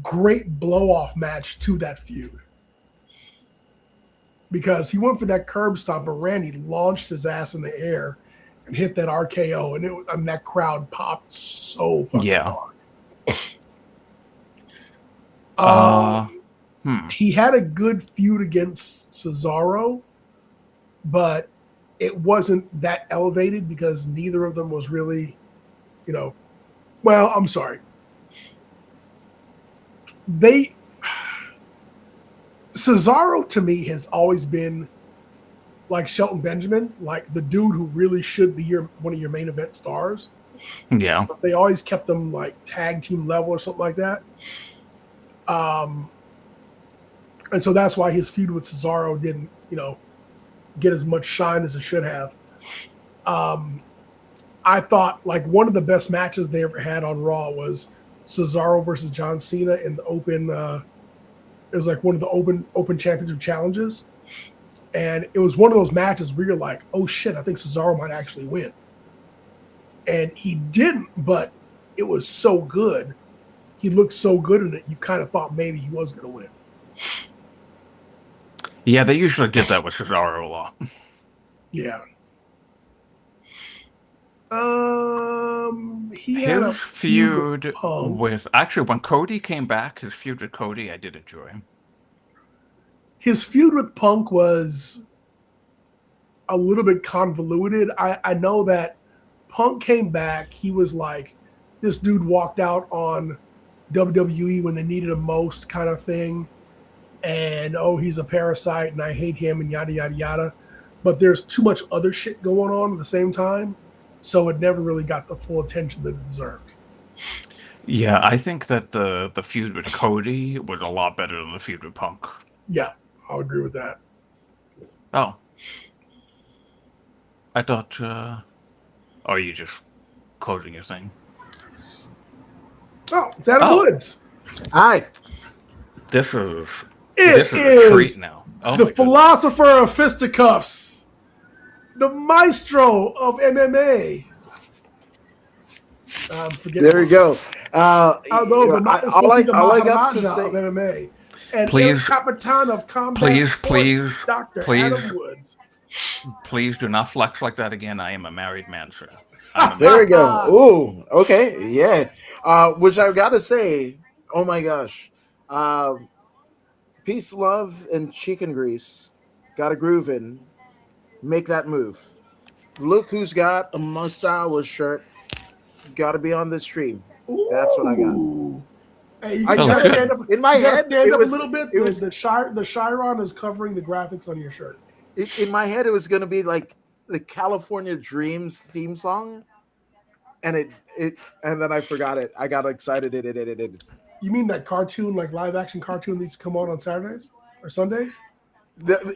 great blow-off match to that feud. Because he went for that curb stomp, but Randy launched his ass in the air and hit that RKO, and that crowd popped so fucking hard. He had a good feud against Cesaro, but it wasn't that elevated because neither of them was really, well, I'm sorry. Cesaro to me has always been like Shelton Benjamin, like the dude who really should be one of your main event stars. Yeah. But they always kept them like tag team level or something like that. And so that's why his feud with Cesaro didn't, get as much shine as it should have. I thought like one of the best matches they ever had on Raw was Cesaro versus John Cena in the open. It was like one of the open championship challenges. And it was one of those matches where you're like, oh shit, I think Cesaro might actually win. And he didn't, but it was so good. He looked so good in it, you kind of thought maybe he was going to win. Yeah, they usually did that with Cesaro a lot. Yeah. He had a feud with actually when Cody came back, his feud with Cody, I did enjoy him. His feud with Punk was a little bit convoluted. I know that Punk came back. He was like, this dude walked out on WWE when they needed him most kind of thing. And, he's a parasite and I hate him and yada, yada, yada. But there's too much other shit going on at the same time. So it never really got the full attention that it deserved. Yeah, I think that the feud with Cody was a lot better than the feud with Punk. Yeah, I'll agree with that. Oh. I thought, or are you just closing your thing? Oh, Adam Oh. Woods. Hi. This is It a treat is now. Oh the my goodness. philosopher of fisticuffs, the maestro of MMA. There we go. Although You know, it's supposed to be the all I got to Maharaja say. of MMA. And Please- El Capitan of Combat please, Sports, please, Dr. please. Adam Woods. Please do not flex like that again. I am a married man, sir. There we go. Ooh, okay, yeah. Which I've got to say, oh my gosh, peace, love, and chicken grease. Got a groove in. Make that move. Look who's got a Masawa shirt. Got to be on this stream. That's what I got. Ooh. Hey, you I Oh, gotta shit. stand up. In my you gotta head, stand it up was- a little bit. it was- The Chiron is covering the graphics on your shirt. In my head, it was going to be like the California Dreams theme song, and and then I forgot it. I got excited. You mean that cartoon, like live action cartoon that used to come on Saturdays or Sundays?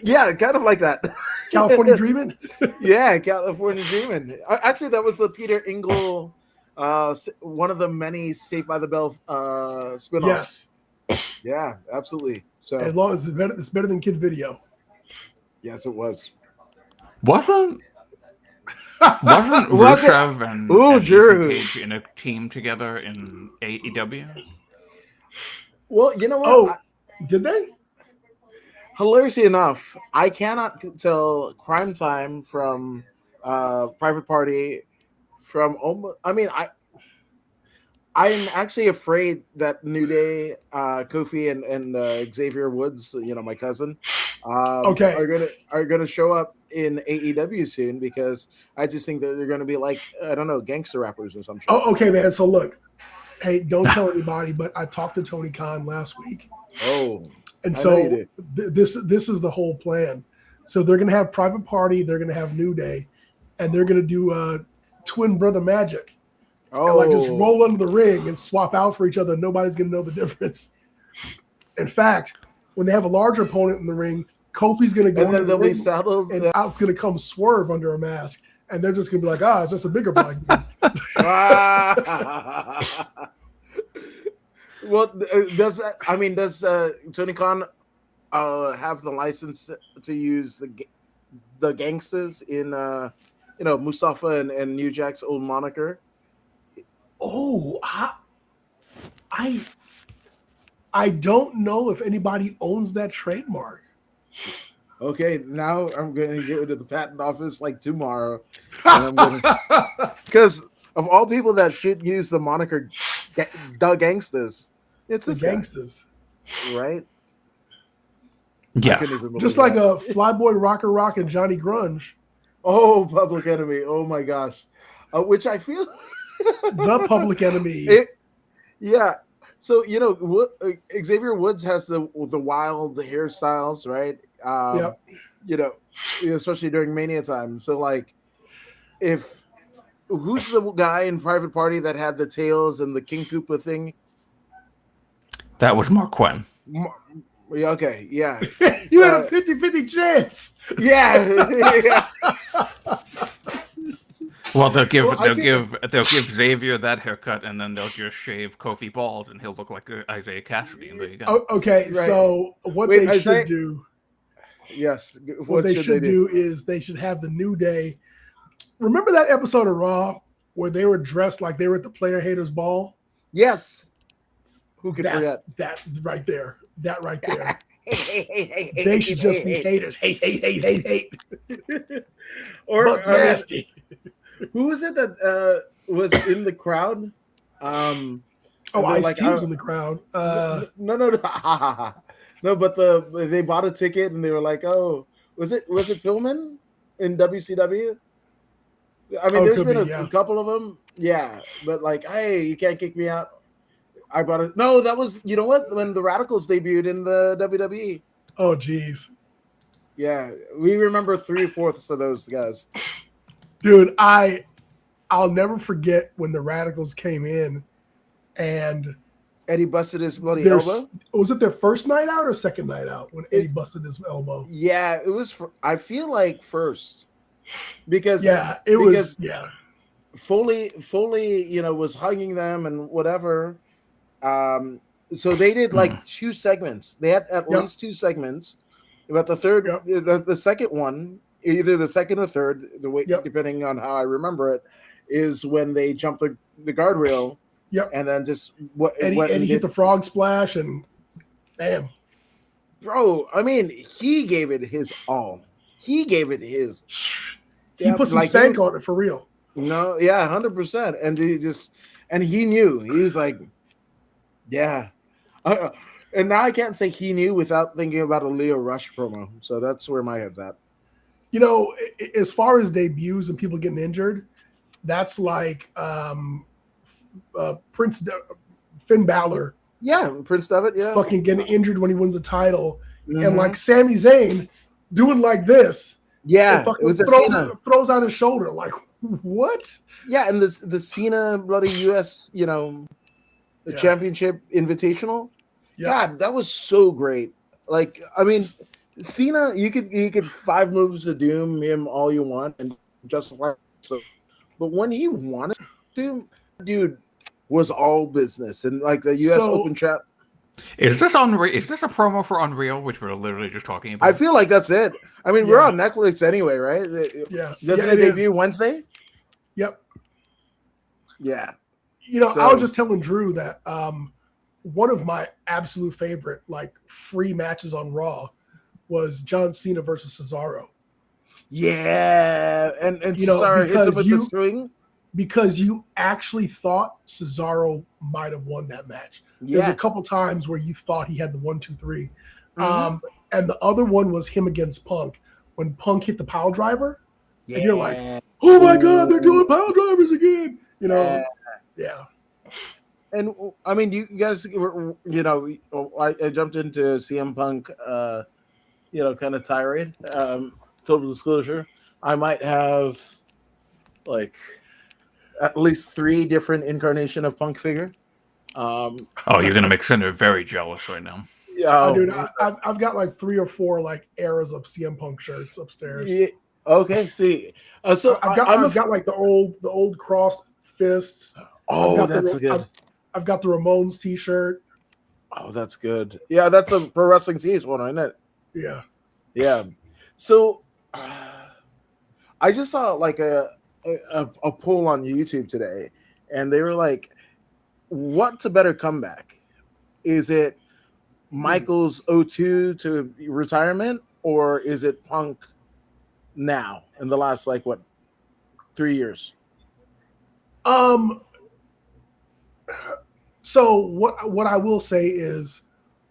Yeah, kind of like that. California Dreaming? Yeah, California Dreaming. Actually, that was the Peter Ingle, one of the many Saved by the Bell spinoffs. Yes. Yeah, absolutely. So As long as it's better than Kid Video. yes, it was. Wasn't Was it? Rusev and Ooh, Ethan Drew. Page in a team together in AEW? Well, you know what? Oh, did they? Hilariously enough, I cannot tell Crime Time from Private Party from almost. I mean, I'm actually afraid that New Day, Kofi, and Xavier Woods, you know, my cousin, Okay. are gonna show up in AEW soon because I just think that they're gonna be like, I don't know, gangster rappers or some shit. Oh, okay, man. So look, hey, don't tell anybody, but I talked to Tony Khan last week. Oh, And I know you so did. this is the whole plan. So they're gonna have Private Party, they're gonna have New Day, and they're gonna do twin brother magic. Oh, And like just roll under the ring and swap out for each other. Nobody's gonna know the difference. In fact, when they have a larger opponent in the ring, Kofi's gonna go and under then the they'll be ring, saddled. and out's gonna come Swerve under a mask, and they're just gonna be like, it's just a bigger black dude. Well, does Tony Khan have the license to use the gangsters in Mustafa and New Jack's old moniker? Oh, I don't know if anybody owns that trademark. Okay, now I'm going to go to the patent office like tomorrow, because of all people that should use the moniker the gangsters, it's The this guy, gangsters. right? I Yeah. couldn't even believe Just like that. a Flyboy Rocker Rock and Johnny Grunge. Oh, Public Enemy. Oh my gosh. Which I feel The Public Enemy. Yeah. So Xavier Woods has the wild hairstyles, right? Yep. Especially during Mania time. So like, who's the guy in Private Party that had the tails and the King Koopa thing? That was Mark Quinn. Okay, yeah. You had a 50-50 chance. Yeah. Well, they'll give Well, I think- they'll give Xavier that haircut, and then they'll just shave Kofi bald, and he'll look like Isaiah Cassidy, and there you go. Okay, Right. so what Wait, they Isaiah- should do, Yes. what they should do is they should have the New Day. Remember that episode of Raw where they were dressed like they were at the Player Haters Ball? Yes. Who could That's forget? that right there. That right there. They They should just be haters. Hate. Or But nasty. who was it that was in the crowd? Oh, they're Ice like, Cube's in the crowd. no. No, but they bought a ticket and they were like, "Oh, was it Pillman in WCW?" I mean, Oh, there's could been be, a yeah. couple of them, yeah. But like, hey, you can't kick me out. I bought it. No, that was when the Radicals debuted in the WWE. Oh, geez. Yeah, we remember 3/4 of those guys. Dude, I'll never forget when the Radicals came in and Eddie busted his bloody elbow. Was it their first night out or second night out when Eddie busted his elbow? Yeah, it was. I feel like first because was Foley, was hugging them and whatever. So they did like 2 segments. They had at least 2 segments. But the third, the second one, either the second or third, depending on how I remember it, is when they jumped the guardrail. Yep. And then just Eddie hit the frog splash and bam. Bro, I mean, he gave it his all. He gave it his. He put some stank on it for real. No, yeah, 100%. And he knew. He was like, yeah. And now I can't say he knew without thinking about a Leo Rush promo. So that's where my head's at. You know, as far as debuts and people getting injured, that's like Finn Balor. Yeah, Prince Devitt, yeah. Fucking getting injured when he wins the title. And like Sami Zayn doing like this. Yeah, with throws out his shoulder. Like, what? Yeah, and the Cena bloody US, championship invitational. Yeah. God, that was so great. Like, I mean, Cena, you could 5 moves to doom him all you want and justify so, but when he wanted to, dude was all business and like the US Open chat. Is this Unreal? Is this a promo for Unreal, which we're literally just talking about? I feel like that's it. I mean, we're on Netflix anyway, right? Yeah. Doesn't it debut Wednesday? Yep. Yeah. I was just telling Drew that one of my absolute favorite like free matches on Raw was John Cena versus Cesaro. Yeah, and Cesaro hits him with the swing. Because you actually thought Cesaro might have won that match. Yeah. There's a couple times where you thought he had the 1, 2, 3. And the other one was him against Punk. When Punk hit the pile driver, and you're like, oh my God, they're doing pile drivers again. Yeah. And I mean, you guys, I jumped into CM Punk, kind of tirade. Total disclosure, I might have like at least 3 different incarnation of Punk figure. You're gonna make Cinder very jealous right now. Yeah, dude, I've got like 3 or 4 like eras of CM Punk shirts upstairs. Yeah. Okay, see, so I've got like the old cross fists. Oh, that's good. I've got the Ramones T-shirt. Oh, that's good. Yeah, that's a Pro Wrestling Tees one, isn't it? Yeah. Yeah. So I just saw like a poll on YouTube today, and they were like, what's a better comeback? Is it Michael's 02 to retirement, or is it Punk now in the last 3 years? So what I will say is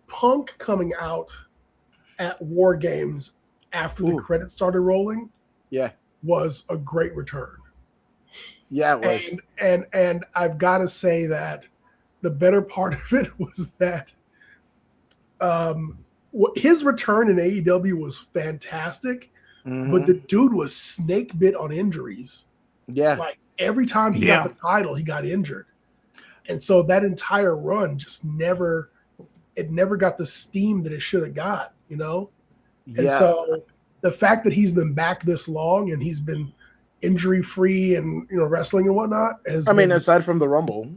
Punk coming out at War Games after the credits started rolling, was a great return. Yeah, it was. And I've got to say that the better part of it was that his return in AEW was fantastic, but the dude was snake bit on injuries. Yeah, like every time he got the title, he got injured, and so that entire run just never got the steam that it should have got. And so the fact that he's been back this long and he's been injury free and wrestling and whatnot aside from the Rumble,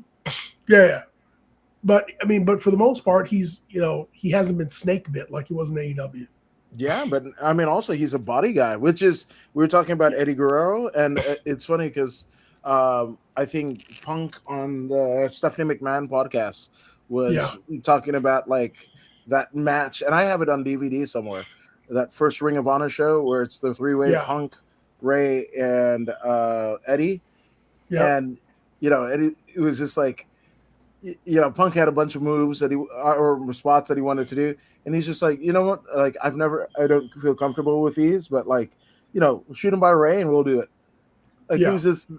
but for the most part he's he hasn't been snake bit like he was in AEW. Yeah, but also he's a body guy, which is we were talking about Eddie Guerrero, and it's funny because I think Punk on the Stephanie McMahon podcast was talking about that match, and I have it on DVD somewhere. That first Ring of Honor show where it's the 3-way Punk, Ray, and Eddie. Yeah. And Eddie, it was just like Punk had a bunch of moves that or spots that he wanted to do, and he's just like, you know what, I don't feel comfortable with these, but shoot him by Ray and we'll do it. He was just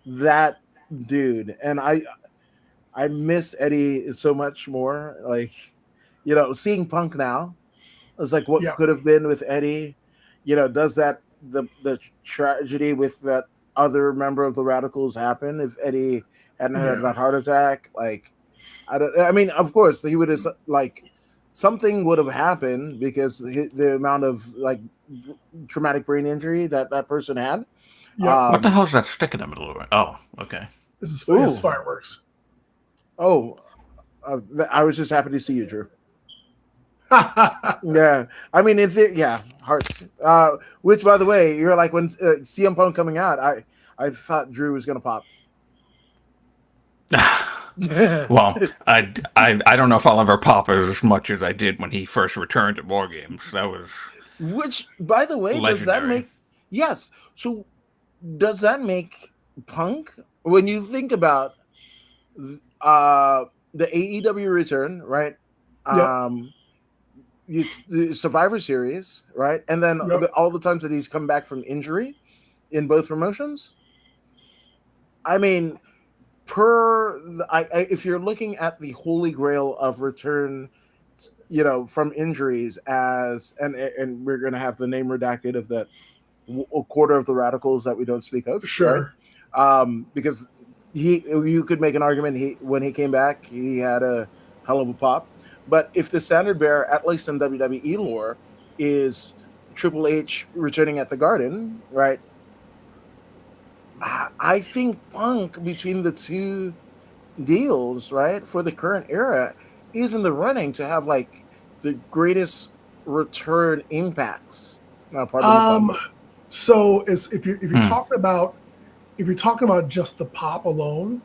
that dude, and I miss Eddie so much more. Seeing Punk now, it's like what could have been with Eddie. Does that the tragedy with that other member of the Radicals happen if Eddie hadn't had that heart attack? I mean, of course, he would have like something would have happened because the amount of like traumatic brain injury that that person had. Yep. What the hell's that stick in the middle of it? Oh, okay. This is Ooh. his fireworks. Oh, I was just happy to see you, Drew. Yeah, I mean, yeah, hearts. Which, by the way, you're like when CM Punk coming out, I thought Drew was gonna pop. Well, I don't know if I'll ever pop as much as I did when he first returned at War Games. That was Which, by the way, legendary. does that make yes? So, does that make Punk when you think about the AEW return, right? Yep. The Survivor Series, right? And then Yep. all the times that he's come back from injury in both promotions. I mean, if you're looking at the holy grail of return, from injuries and we're going to have the name redacted of that a quarter of the radicals that we don't speak of, Sure. right? Because you could make an argument when he came back, he had a hell of a pop. But if the standard bearer, at least in WWE lore, is Triple H returning at the Garden, right? I think Punk, between the two deals, right, for the current era, is in the running to have like the greatest return impacts. Now, pardon the pun. So if you're talking about just the pop alone,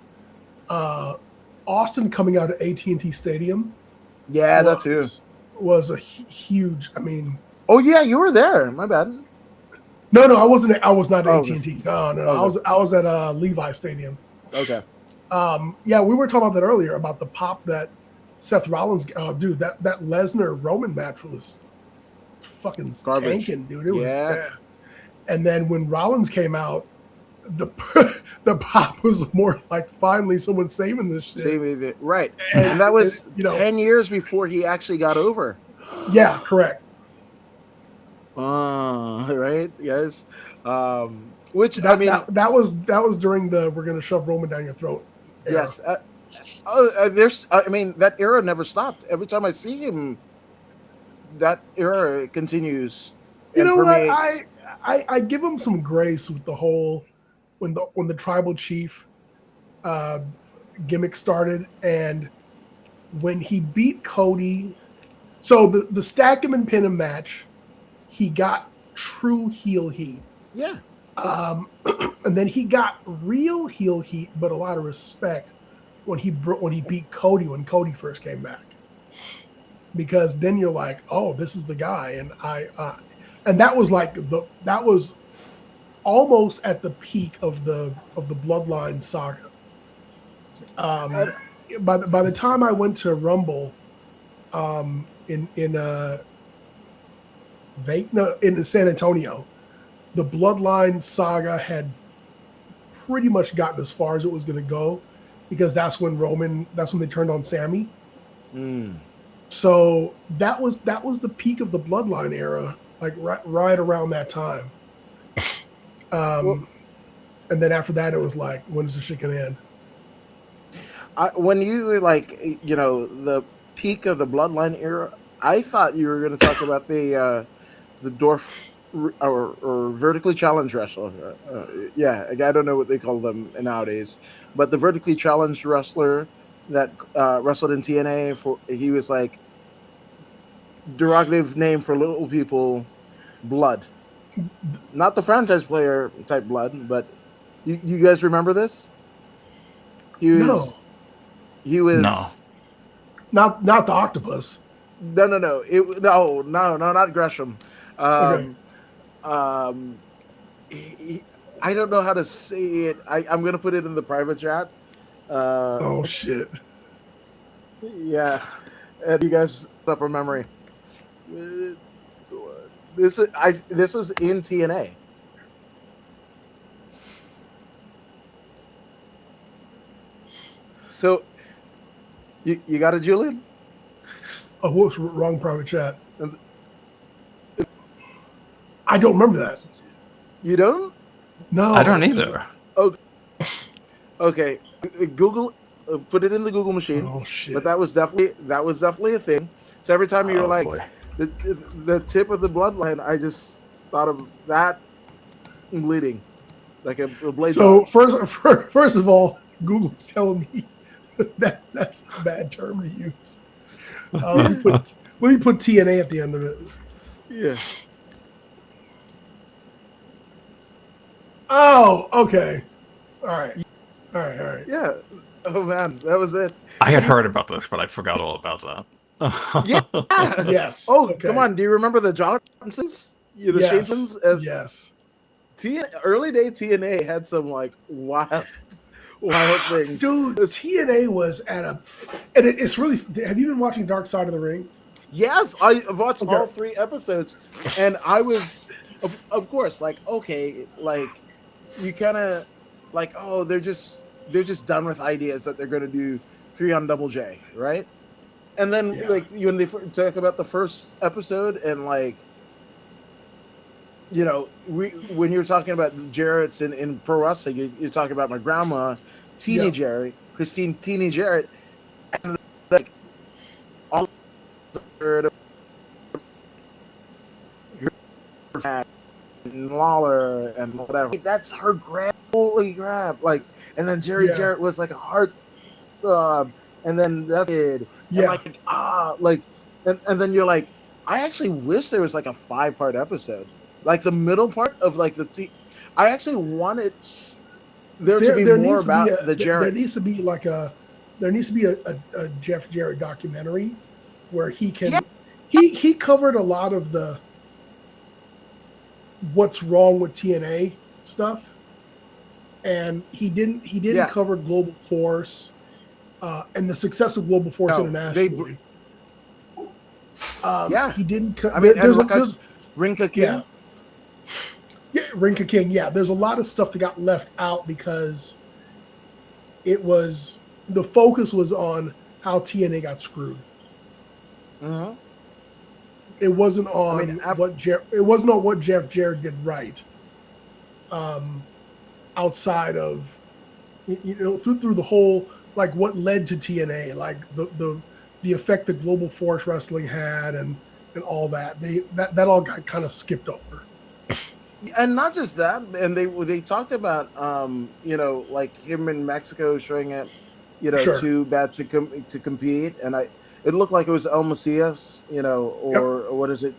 Austin coming out of AT&T Stadium, Yeah, that too was a huge. I mean, oh yeah, you were there. My bad. No, I wasn't. I was not at Okay. AT&T. No. Okay. I was at Levi Stadium. Okay. Yeah, we were talking about that earlier about the pop that Seth Rollins. Dude, that Lesnar Roman match was fucking Garbage. tanking, dude. It was. Yeah. And then when Rollins came out, the pop was more like finally someone saving this shit. Saving it, right? And that was 10 years before he actually got over. Yeah, correct. Right, yes. Which that, I mean, that was during the "we're gonna shove Roman down your throat" era. Yes. I mean, that era never stopped. Every time I see him, that era continues. You know what? I give him some grace with the whole when the tribal chief gimmick started, and when he beat Cody. So the stack him and pin him match, he got true heel heat. Yeah. And then he got real heel heat, but a lot of respect when he beat Cody when Cody first came back. Because then you're like, oh, this is the guy, and that was like that was almost at the peak of the Bloodline saga. By the time I went to Rumble, in San Antonio, the Bloodline saga had pretty much gotten as far as it was going to go, because that's when they turned on Sammy. So that was the peak of the Bloodline era, like right around that time. And then after that, it was like, when's the shit gonna end? When you were like, the peak of the Bloodline era, I thought you were going to talk about the dwarf or vertically challenged wrestler. Yeah, I don't know what they call them nowadays, but the vertically challenged wrestler that wrestled in TNA, he was like derogative name for little people, Blood. Not the franchise player type Blood, but you guys remember this? He was not the octopus. No, not Gresham. Okay. I don't know how to say it. I'm gonna put it in the private chat. Oh shit. Yeah, and you guys up a memory. This was in TNA. So you got it, Julian? Oh, whoops, wrong private chat. I don't remember that. You don't? No, I don't either. Okay. Google put it in the Google machine. Oh shit! But that was definitely a thing. So every time you were Oh, like boy. the tip of the bloodline, I just thought of that bleeding, like a blade. So first of all, Google's telling me that's a bad term to use. Let me put TNA at the end of it. Yeah. Oh, okay. All right. Yeah. Oh man, that was it. I had heard about this, but I forgot all about that. Yeah. Yes. Oh, okay. come on. Do you remember the Johnsons? Yeah, the Yes. Shapesons? As Yes. early day TNA had some like wild things. Dude, TNA was and it's really. Have you been watching Dark Side of the Ring? Yes, I've watched Okay. all 3 episodes, and I was, of course, like, okay, like, you kind of like, oh, they're just done with ideas that they're going to do 3 on Double J, right? And then Yeah. like when they talk about the first episode and like, you know, when you're talking about Jarrett's in pro wrestling, you're talking about my grandma, Teeny Yeah. Jarrett, Christine Teeny Jarrett, and like all and Lawler and whatever. That's her grab, holy grab! Like, and then Jerry Yeah. Jarrett was like a heart, and then that kid, Yeah. and then you're like, I actually wish there was like a 5-part episode, like the middle part of like I actually wanted there to be more about the Jarretts. There needs to be like a Jeff Jarrett documentary where he can he covered a lot of the what's wrong with TNA stuff, and he didn't cover Global Force and the success of Global Force internationally. He didn't. There's Rinka King. Yeah, Rinka King. Yeah, there's a lot of stuff that got left out because the focus was on how TNA got screwed. Mm-hmm. It wasn't on what Jeff Jarrett did right. Outside of through the whole like what led to TNA, like the effect that Global Force Wrestling had and all that. That all got kind of skipped over. And not just that, and they talked about like him in Mexico showing up, Sure. too bad to compete, and it looked like it was El Macias, or what is it,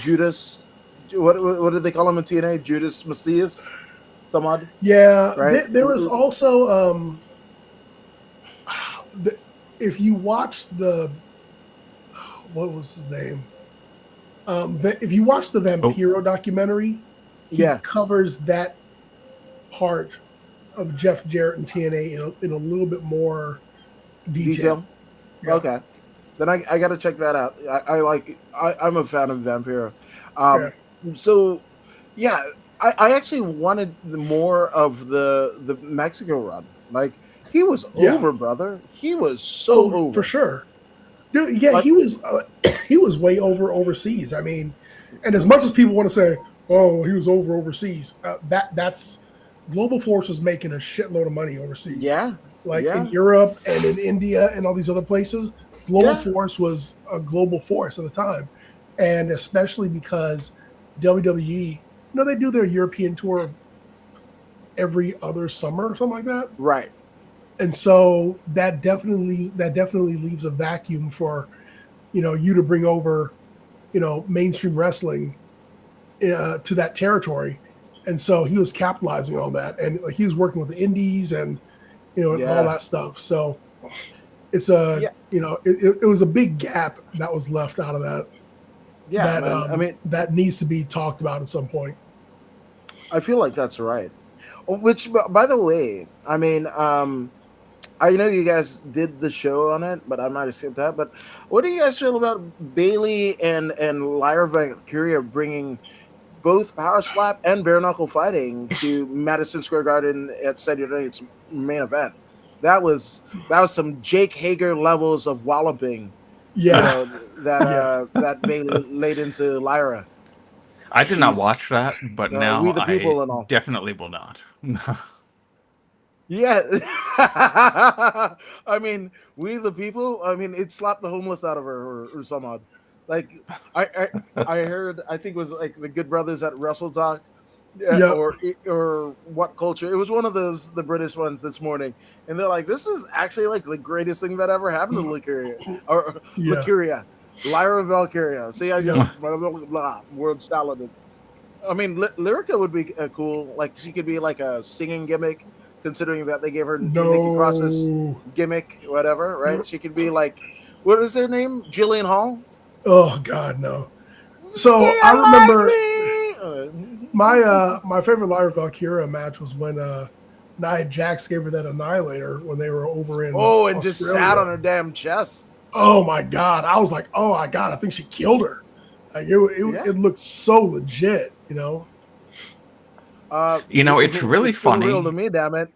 Judas? What did they call him in TNA? Judas Macias, some odd. Yeah, right? There was also if you watch what was his name? If you watch the Vampiro documentary, he covers that part of Jeff Jarrett and TNA in a little bit more detail. Yeah. Okay, then I got to check that out. I'm a fan of Vampiro. So yeah, I actually wanted more of the Mexico run. Like, he was over, brother. He was so over for sure. Dude, yeah, he was way over overseas. I mean, and as much as people want to say, "Oh, he was over overseas," that's Global Force was making a shitload of money overseas. Yeah, in Europe and in India and all these other places, Global Force was a global force at the time, and especially because WWE, they do their European tour every other summer or something like that, right? And so that definitely leaves a vacuum for, you to bring over, mainstream wrestling to that territory. And so he was capitalizing on that, and he was working with the indies and, and all that stuff. So it's it was a big gap that was left out of that. Yeah, that needs to be talked about at some point. I feel like that's right. Which, by the way, I know you guys did the show on it, but I might have skipped that. But what do you guys feel about Bayley and Lyra Valkyria bringing both Power Slap and Bare Knuckle fighting to Madison Square Garden at Saturday night's main event? That was some Jake Hager levels of walloping. Yeah, that Bayley laid into Lyra. I did not watch that, but now We the People I and all. definitely will not. Yeah. I mean, we the people. I mean, it slapped the homeless out of her or some odd. Like I heard. I think it was like the Good Brothers at Wrestle Talk, Yep. or what culture. It was one of those the British ones this morning, and they're like, "This is actually like the greatest thing that ever happened to Lycaria or Yeah. Lyra Valkyria." See, I just Yep. blah blah blah, blah word salad. I mean, Lyrica would be cool. Like she could be like a singing gimmick, considering that they gave her Nikki Cross's No. gimmick, whatever. Right? She could be like, what is her name? Jillian Hall. Oh God, no. So Yeah, I remember like me. my favorite Lyra Valkyria match was when Nia Jax gave her that Annihilator when they were over in Oh, and Australia. just sat on her damn chest. Oh my God. I was like, oh my God, I think she killed her. Like it looked so legit, you know. It's really it's still funny. real to me, damn it.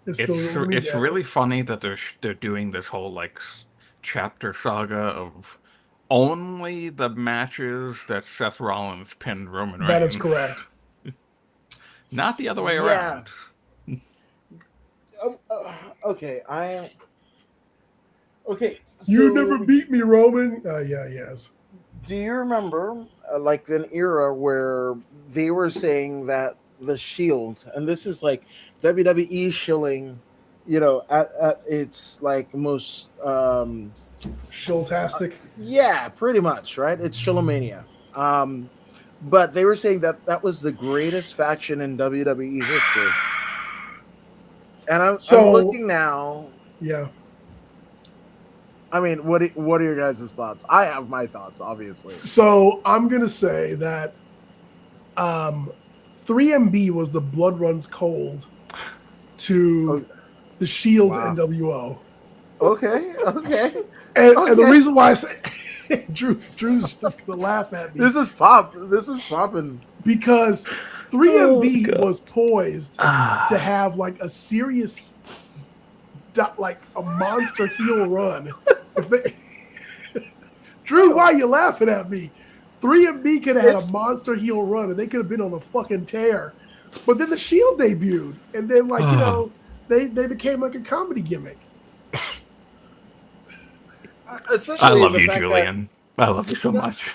It's still real to me, It's damn really it. funny that they're doing this whole like chapter saga of only the matches that Seth Rollins pinned Roman Reigns. That is correct. Not the other way Yeah. around. Okay, okay. You So never beat me, Roman. Yeah, yes. do you remember like an era where they were saying that the Shield, and this is like WWE shilling, at its like most Shiltastic. yeah, pretty much, right? It's Shilomania. But they were saying that that was the greatest faction in WWE history. And I'm looking now. Yeah. I mean, what are your guys' thoughts? I have my thoughts, obviously. So I'm gonna say that 3MB was the blood runs cold to the Shield NWO. Okay. And the reason why I say Drew's just gonna laugh at me. This is popping. Because 3MB was poised to have like a serious, like a monster heel run. If they, Drew, why are you laughing at me? 3MB could have had a monster heel run, and they could have been on a fucking tear. But then the Shield debuted, and then they became like a comedy gimmick. Especially I love the you, fact Julian. I love you so much.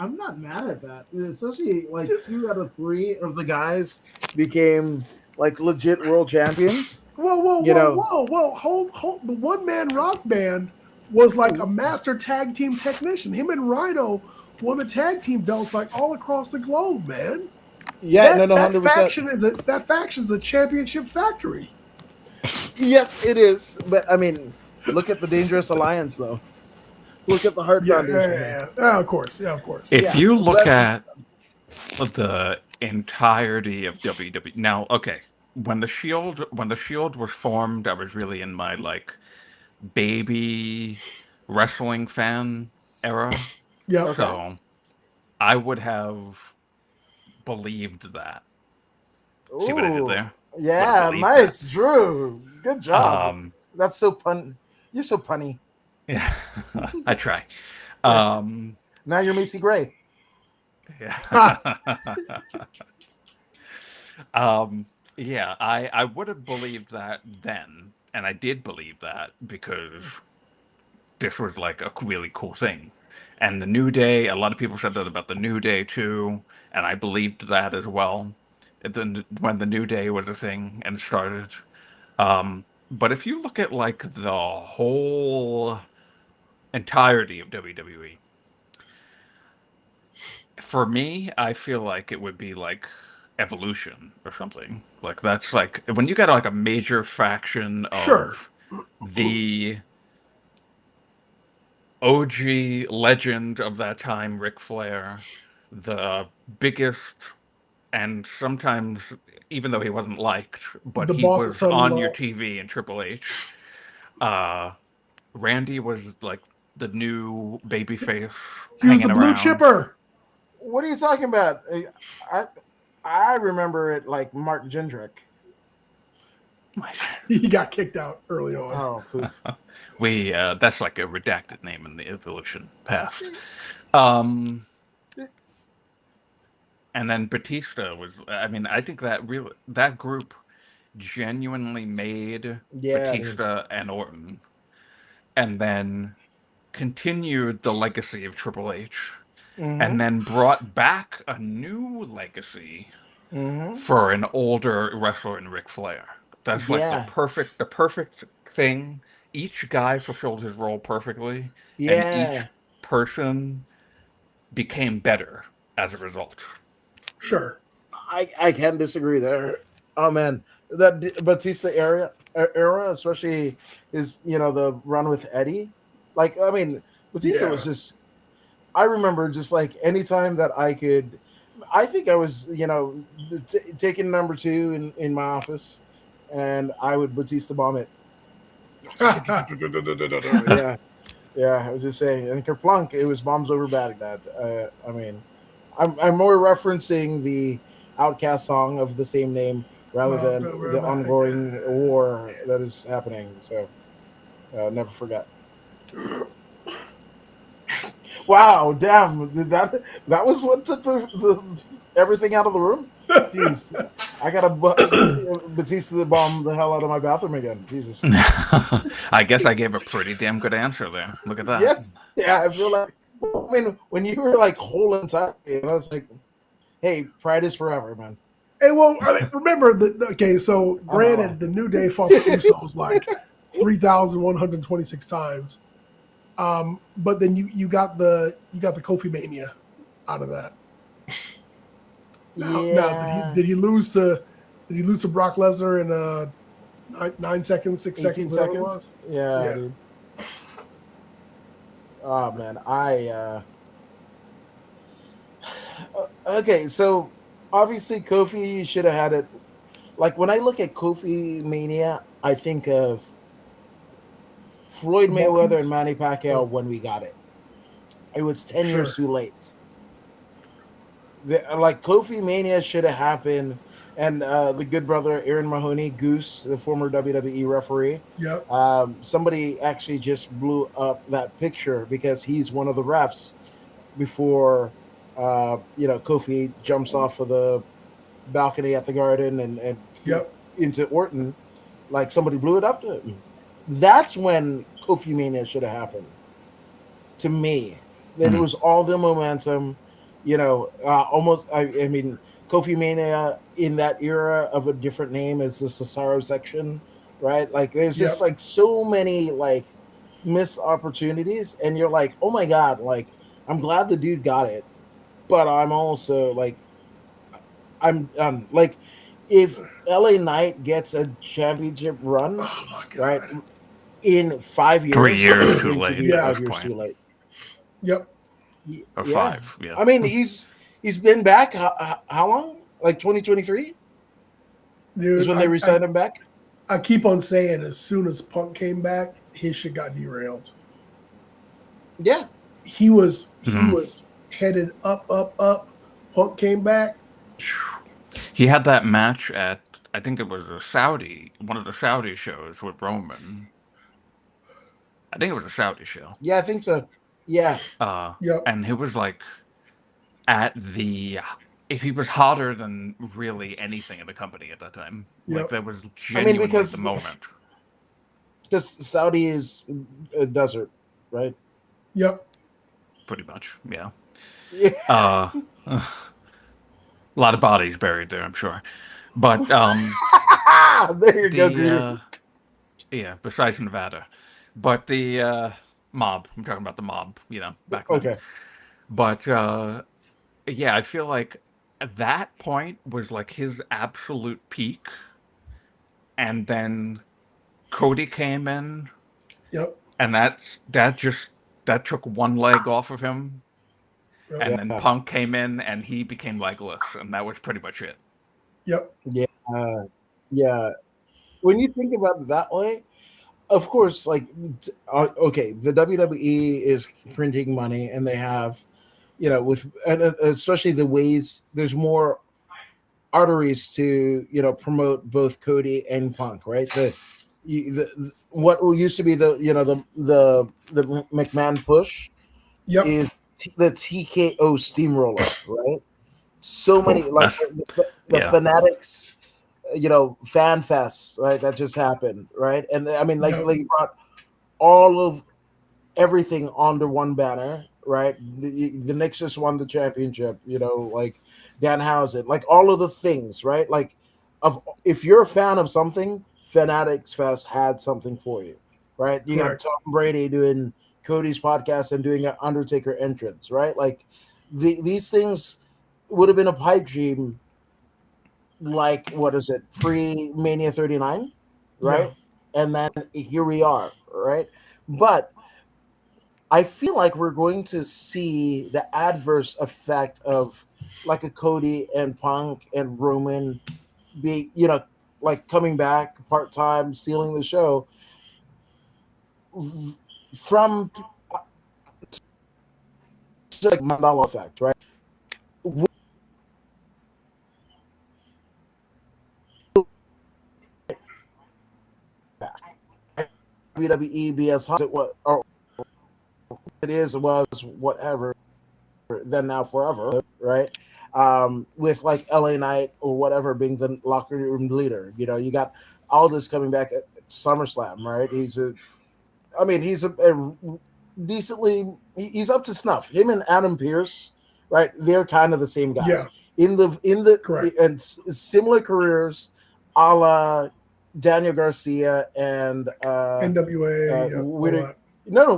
I'm not mad at that. Especially like 2 out of 3 of the guys became like legit world champions. Whoa! Hold! The one-man rock band was like a master tag team technician. Him and Rhino won the tag team belts like all across the globe, man. Yeah, that 100%. That faction's a championship factory. Yes, it is. But I mean, look at the Dangerous Alliance, though. Look at the Hart Foundation. Of course. If you look at the entirety of WWE, now, okay, when the Shield was formed, I was really in my like baby wrestling fan era. Yeah. Okay. So I would have believed that. Ooh, see what I did there? Yeah, nice, that. Drew. Good job. That's so pun. You're so punny. Yeah, I try. Now you're Macy Gray. Yeah. Yeah, I would have believed that then, and I did believe that because this was like a really cool thing. And the New Day, a lot of people said that about the New Day too, and I believed that as well. When the New Day was a thing and started. But if you look at like the whole entirety of WWE, for me, I feel like it would be like Evolution or something. Like that's like when you get like a major faction of the OG legend of that time, Ric Flair, the biggest, and sometimes even though he wasn't liked, but he was on your TV in Triple H. Randy was like the new babyface. He was the blue chipper. What are you talking about? I remember it like Mark Jindrak. He got kicked out early on. Oh, cool. That's like a redacted name in the Evolution past. And then Batista was. I mean, I think that group genuinely made Yeah, Batista and Orton, and then continued the legacy of Triple H, and then brought back a new legacy for an older wrestler in Ric Flair. That's like the Yeah. perfect thing. Each guy fulfilled his role perfectly, and each Yeah. person became better as a result. Sure. I can't disagree there. Oh man, that Batista era, especially is the run with Eddie. Like, I mean, Batista Yeah. was just. I remember just like anytime that I could. I think I was taking number 2 in my office, and I would Batista bomb it. Yeah, yeah. I was just saying, and Kerplunk, it was bombs over Baghdad. I mean, I'm more referencing the Outcast song of the same name rather than the ongoing war that is happening. So never forget. Wow, damn! That was what took the everything out of the room? Jeez, I gotta Batista the bomb the hell out of my bathroom again. Jesus. I guess I gave a pretty damn good answer there. Look at that. Yes, yeah. I feel like, I mean, when you were like whole inside, it's like, hey, pride is forever, man. Hey, well, I mean, remember so granted, the New Day fought the Usos like 3,126 times. But then you got the Kofi Mania out of that. Now, did he lose to Brock Lesnar in 9 seconds, 6 seconds? Yeah, dude. Oh man, okay, so obviously Kofi should have had it. Like when I look at Kofi Mania, I think of Floyd Mayweather and Manny Pacquiao when we got it. It was 10 years too late. Like Kofi Mania should have happened, and the good brother Aaron Mahoney, Goose, the former WWE referee. Yep. Somebody actually just blew up that picture because he's one of the refs before Kofi jumps off of the balcony at the Garden and into Orton. Like somebody blew it up to him. That's when Kofi Mania should have happened. To me, then it was all the momentum. Almost. I mean, Kofi Mania in that era of a different name is the Cesaro section, right? Like, there's just like so many like missed opportunities, and you're like, oh my god, like I'm glad the dude got it, but I'm also like, I'm like, if LA Knight gets a championship run, right, in 5 years, 3 years too late. 5 years too late. Yep. Or 5. Yeah. I mean, he's been back how long? Like 2023? Dude, is when they resigned him back? I keep on saying as soon as Punk came back, his shit got derailed. Yeah. He was headed up. Punk came back. He had that match at, I think it was one of the Saudi shows with Roman. I think it was a Saudi show. Yeah, I think so. Yeah. And he was like he was hotter than really anything in the company at that time. Like that was genuinely the moment. Because Saudi is a desert, right? Yep. Pretty much, yeah. A lot of bodies buried there, I'm sure. But there you go. Yeah, besides Nevada. But the mob, I'm talking about the mob, back then. Okay. But yeah, I feel like at that point was like his absolute peak. And then Cody came in. Yep. And that took one leg off of him. Yep. And then Punk came in and he became legless, and that was pretty much it. Yep. Yeah. Yeah. When you think about it that way, of course, like, okay, the WWE is printing money, and they have, and especially the ways there's more arteries to, promote both Cody and Punk, right? The what used to be the McMahon push is the TKO steamroller, right? So many, like the Fanatics fan fest, right? That just happened, right? And I mean, like, Yeah. like brought all of everything under one banner, right? The Knicks just won the championship, like Danhausen, like all of the things, right? Like, if you're a fan of something, Fanatics Fest had something for you, right? You Correct. got Tom Brady doing Cody's podcast and doing an Undertaker entrance, right? Like, these things would have been a pipe dream. Like, what is it, pre-Mania 39, right? And then here we are, right? But I feel like we're going to see the adverse effect of like a Cody and Punk and Roman be, like coming back part-time, stealing the show from just like Mandela effect, right? WWE BS it was, or it is, it was, whatever, then now forever, right? With like LA Knight or whatever being the locker room leader. You got Aldis coming back at SummerSlam, right? He's a decently, he's up to snuff. Him and Adam Pearce, right? They're kind of the same guy. Yeah. In the Correct. and similar careers, a la Daniel Garcia and NWA. Witter. No,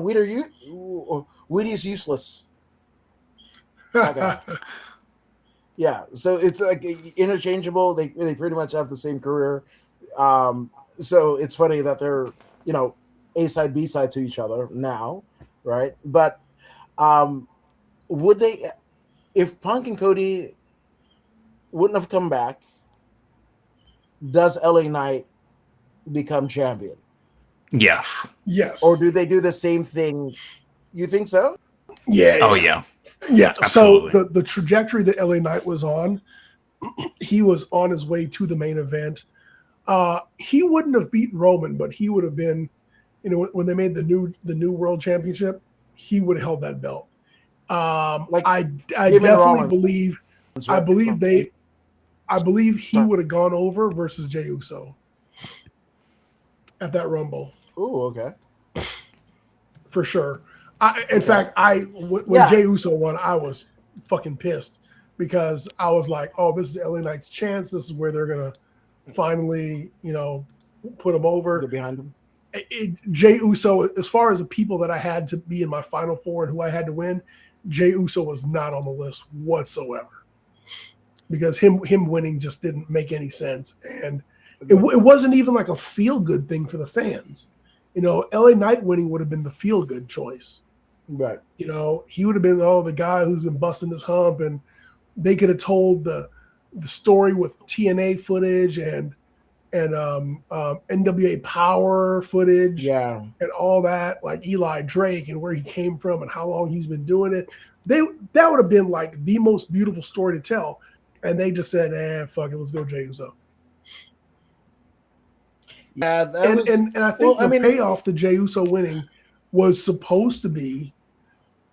Witty's useless. Okay. Yeah, so it's like interchangeable. They pretty much have the same career. So it's funny that they're A side B side to each other now, right? But would they, if Punk and Cody wouldn't have come back, does LA Knight become champion? Yes. Yes. Or do they do the same thing? You think so? Yeah. Oh yeah. Yeah. Absolutely. So the trajectory that LA Knight was on, he was on his way to the main event. He wouldn't have beat Roman, but he would have been, when they made the new world championship, he would have held that belt. I definitely believe, I believe he would have gone over versus Jey Uso at that Rumble. Oh, okay. For sure. In fact, when Jey Uso won, I was fucking pissed because I was like, oh, this is LA Knight's chance. This is where they're going to finally, put him over. Get behind him. Jey Uso, as far as the people that I had to be in my final four and who I had to win, Jey Uso was not on the list whatsoever because him winning just didn't make any sense. And it wasn't even like a feel-good thing for the fans. LA Knight winning would have been the feel-good choice. Right. He would have been, the guy who's been busting his hump, and they could have told the story with TNA footage and NWA Power footage, and all that, like Eli Drake and where he came from and how long he's been doing it. That would have been like the most beautiful story to tell, and they just said, fuck it, let's go Jey Uso. Yeah, and I think payoff to Jey Uso winning was supposed to be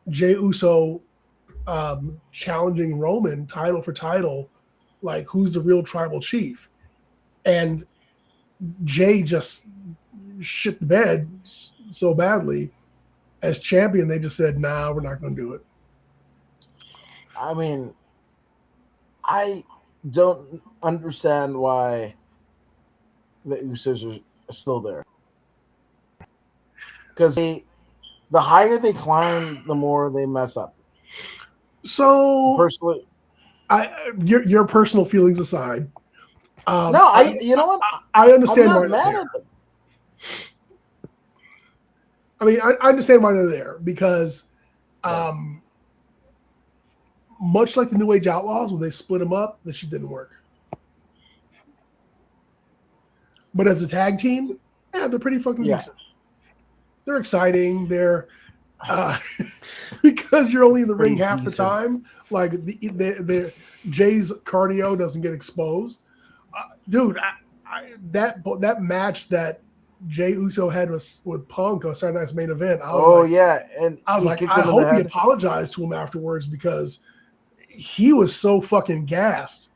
Jey Uso challenging Roman title for title, like who's the real tribal chief, and Jey just shit the bed so badly. As champion, they just said, "Nah, we're not going to do it." I mean, I don't understand why the Usos are still there. Because the higher they climb, the more they mess up. So, personally, your personal feelings aside, you know what? I understand why I'm not mad at them. I mean, I understand why they're there because, much like the New Age Outlaws, when they split them up, that shit didn't work. But as a tag team, they're pretty fucking decent. They're exciting. They're because you're only in the ring half the time. Like the Jay's cardio doesn't get exposed, dude. That match that Jey Uso had with Punk on Saturday Night's Main Event. And I was like, I hope he apologized to him afterwards because he was so fucking gassed,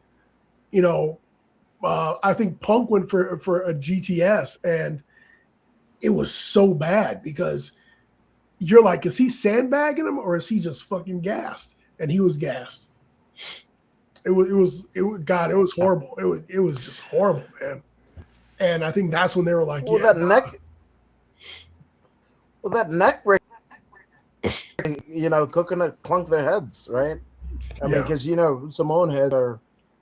I think Punk went for a GTS, and it was so bad because you're like, is he sandbagging him or is he just fucking gassed? And he was gassed. It was God, it was horrible. It was just horrible, man. And I think that's when they were like, Well, yeah, that neck break, coconut clunk their heads, right? I mean, because Samoan heads are,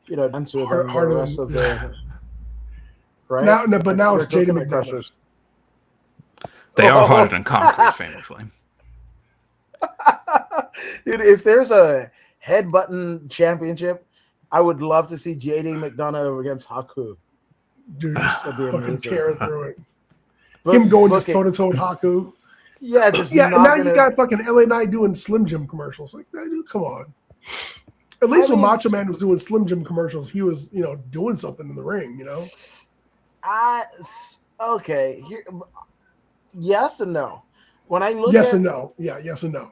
denser than the harder rest of the right. But now it's Jada McDonough. Crushers. They are harder than concrete, famously. Dude, if there's a headbutton championship, I would love to see JD McDonough against Haku. Dude, that'd be fucking amazing. tearing through it. Him going just toe to toe with Haku. Yeah, and now you got fucking LA Knight doing Slim Jim commercials. Like, dude, come on. At least when Macho Man was doing Slim Jim commercials, he was, doing something in the ring, Okay. Yes and no. When I look yes and no. Yeah, yes and no.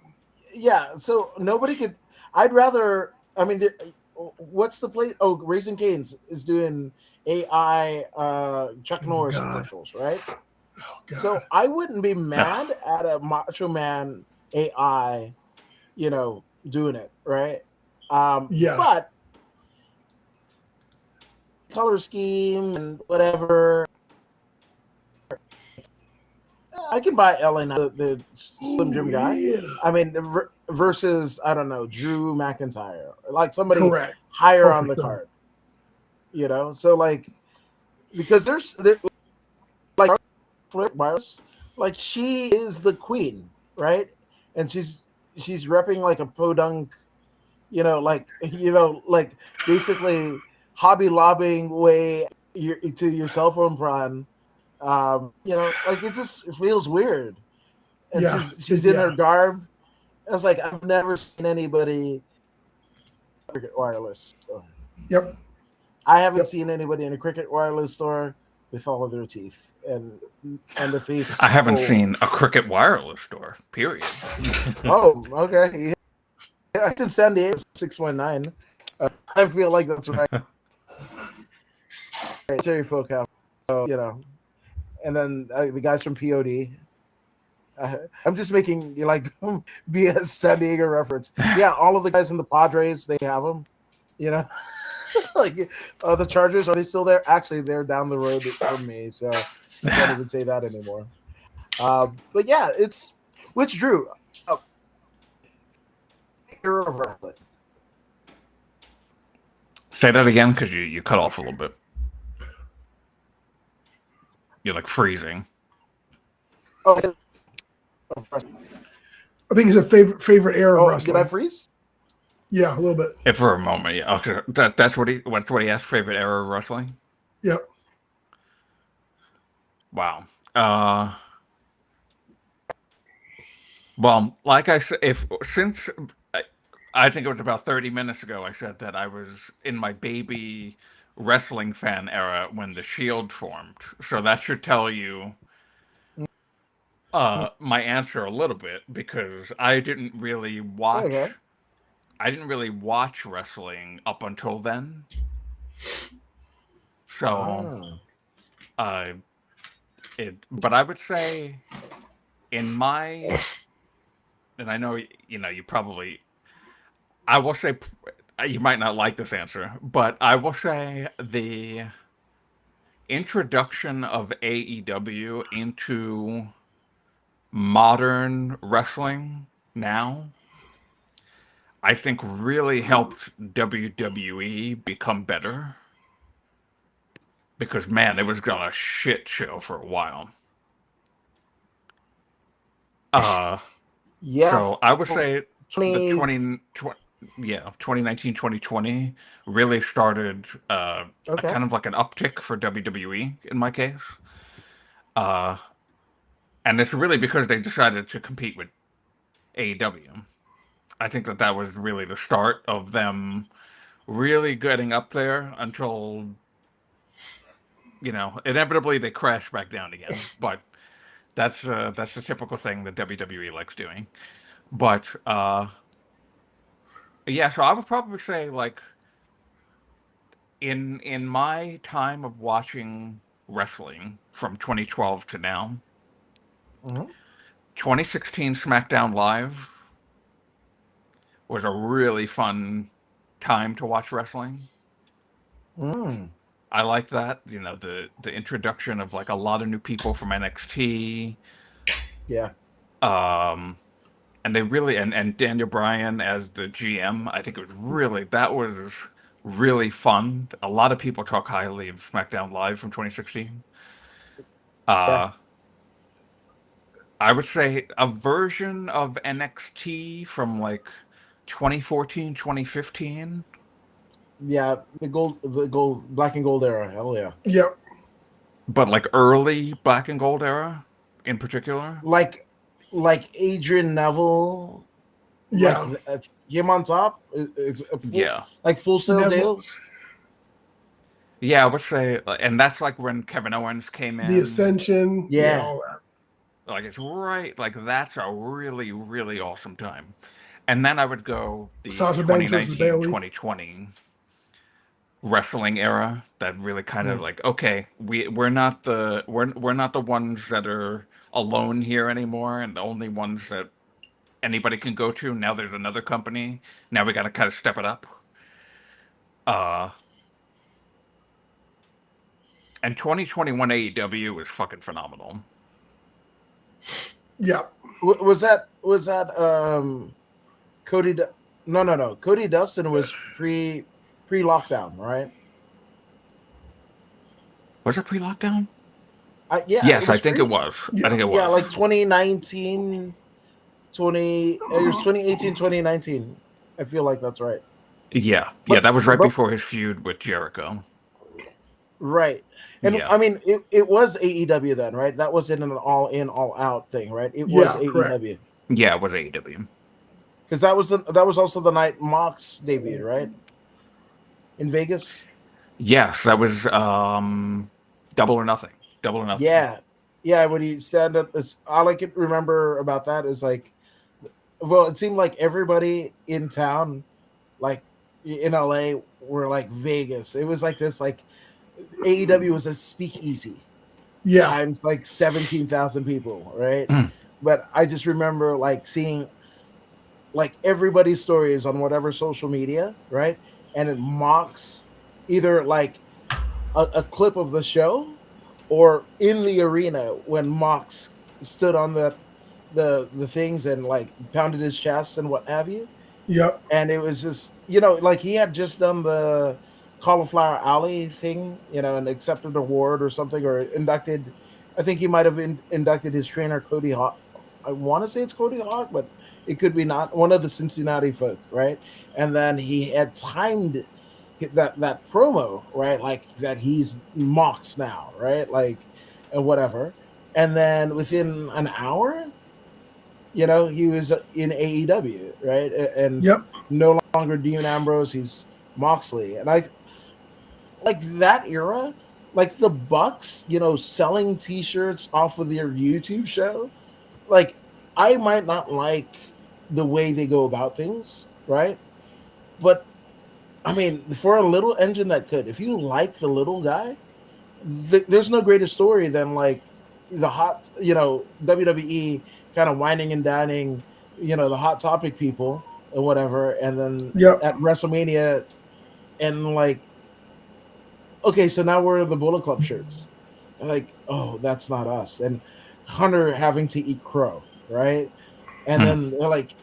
Yeah, so nobody could. I'd rather. I mean, what's the place? Oh, Raising Cane's is doing AI Chuck Norris commercials, right? Oh, so I wouldn't be mad at a Macho Man AI, doing it, right? But color scheme and whatever. I can buy LA the Slim Jim guy. Yeah. I mean, versus I don't know Drew McIntyre, like somebody higher for on the sure. card. So like because there's like Wireless, like she is the queen, right? And she's repping like a podunk, like basically hobby lobbying way to your cell phone prawn. Like it just feels weird. And she's in her garb. I was like, I've never seen anybody Cricket Wireless. So. Yep. I haven't seen anybody in a Cricket Wireless store with all of their teeth and the face. I haven't seen a Cricket Wireless store, period. Oh, okay. Yeah, it's in San Diego, 619. I feel like that's right. Terry Folk have. So, and then the guys from POD. I'm just making like BS San Diego reference. Yeah, all of the guys in the Padres, they have them. Like the Chargers, are they still there? Actually, they're down the road from me, so I can't even say that anymore. But yeah, it's which Drew. Hero of wrestling. Say that again, because you cut off a little bit. You're like freezing. Oh, I think it's a favorite era of wrestling. Did I freeze? Yeah, a little bit. If for a moment, yeah. Okay, that's what he asked. Favorite era of wrestling. Yep. Wow. Well, like I said, I think it was about 30 minutes ago, I said that I was in my baby wrestling fan era when the Shield formed. So that should tell you my answer a little bit, because I didn't really watch. Okay. I didn't really watch wrestling up until then. So, but I would say, and I know you probably. I will say you might not like this answer, but I will say the introduction of AEW into modern wrestling now, I think really helped WWE become better. Because, man, it was a shit show for a while. Yeah. So I would say the 2019, 2020 really started kind of like an uptick for WWE in my case. And it's really because they decided to compete with AEW. I think that was really the start of them really getting up there until, inevitably they crash back down again. But that's the typical thing that WWE likes doing. But yeah, so I would probably say like in my time of watching wrestling from 2012 to now, Mhm. 2016 SmackDown Live was a really fun time to watch wrestling. Mm. I like that, the introduction of like a lot of new people from NXT. Yeah. Um, and they really and Daniel Bryan as the GM, I think that was really fun. A lot of people talk highly of SmackDown Live from 2016. Yeah. Uh, I would say a version of NXT from like 2014, 2015, Yeah. The gold, black and gold era. Hell yeah. Yep. but like early Black and Gold era in particular. Like Adrian Neville, like Yeah. him on top. It's a full, Yeah. like Full Sail Neville, Deals. Yeah, I would say, and that's like when Kevin Owens came the in. Ascension. Yeah. Yeah. All that. Like it's right, like that's a really, really awesome time. And then I would go the Sasha Banks versus 2019, Bailey. 2020 wrestling era that really kind of Mm. like, okay, we're not the ones that are alone here anymore and the only ones that anybody can go to. Now there's another company. Now we got to kind of step it up. Uh, and 2021 AEW was fucking phenomenal. Yeah. Was that Cody? No. Cody Dustin was pre lockdown, right? Was it pre-lockdown? Yeah, it Yes, I was think pre. it was. I Yeah. think it Yeah, was. like 2019, it was 2018, 2019. I feel like that's right. Yeah, But that was right but before his feud with Jericho. right. And Yeah, I mean it was AEW then, right? That wasn't an all in, all out thing, right? It was Yeah. Correct. AEW. yeah, it was AEW. Because that was also the night Mox debuted, right? In Vegas. Yes, that was Double or Nothing. Double or Nothing. Yeah. Yeah, when he stand up, all I can remember about that is like, well, it seemed like everybody in town, like in LA, were like Vegas. It was like this, like AEW was a speakeasy Yeah. times like 17,000 people, right? Mm. But I just remember like seeing like everybody's stories on whatever social media, right? And it mocks either like a clip of the show or in the arena when Mox stood on the things and like pounded his chest and what have you. Yep. And it was just, like he had just done the Cauliflower Alley thing, and accepted an award or something, or inducted. I think he might have inducted his trainer Cody Hawk. I want to say it's Cody Hawk, but it could be not, one of the Cincinnati folk, right? And then he had timed that promo, right? Like that he's Mox now, right? Like, and whatever. And then within an hour, he was in AEW, right? And Yep. no longer Dean Ambrose, he's Moxley. And I like that era, like the Bucks, selling t-shirts off of their YouTube show. Like, I might not like the way they go about things, right? But I mean, for a little engine that could, if you like the little guy, there's no greater story than like the hot, WWE kind of whining and dining, the hot topic people and whatever, and then Yep. at WrestleMania, and like, okay, so now we're the Bullet Club shirts, like, oh, that's not us, and Hunter having to eat crow, right? And then they're like,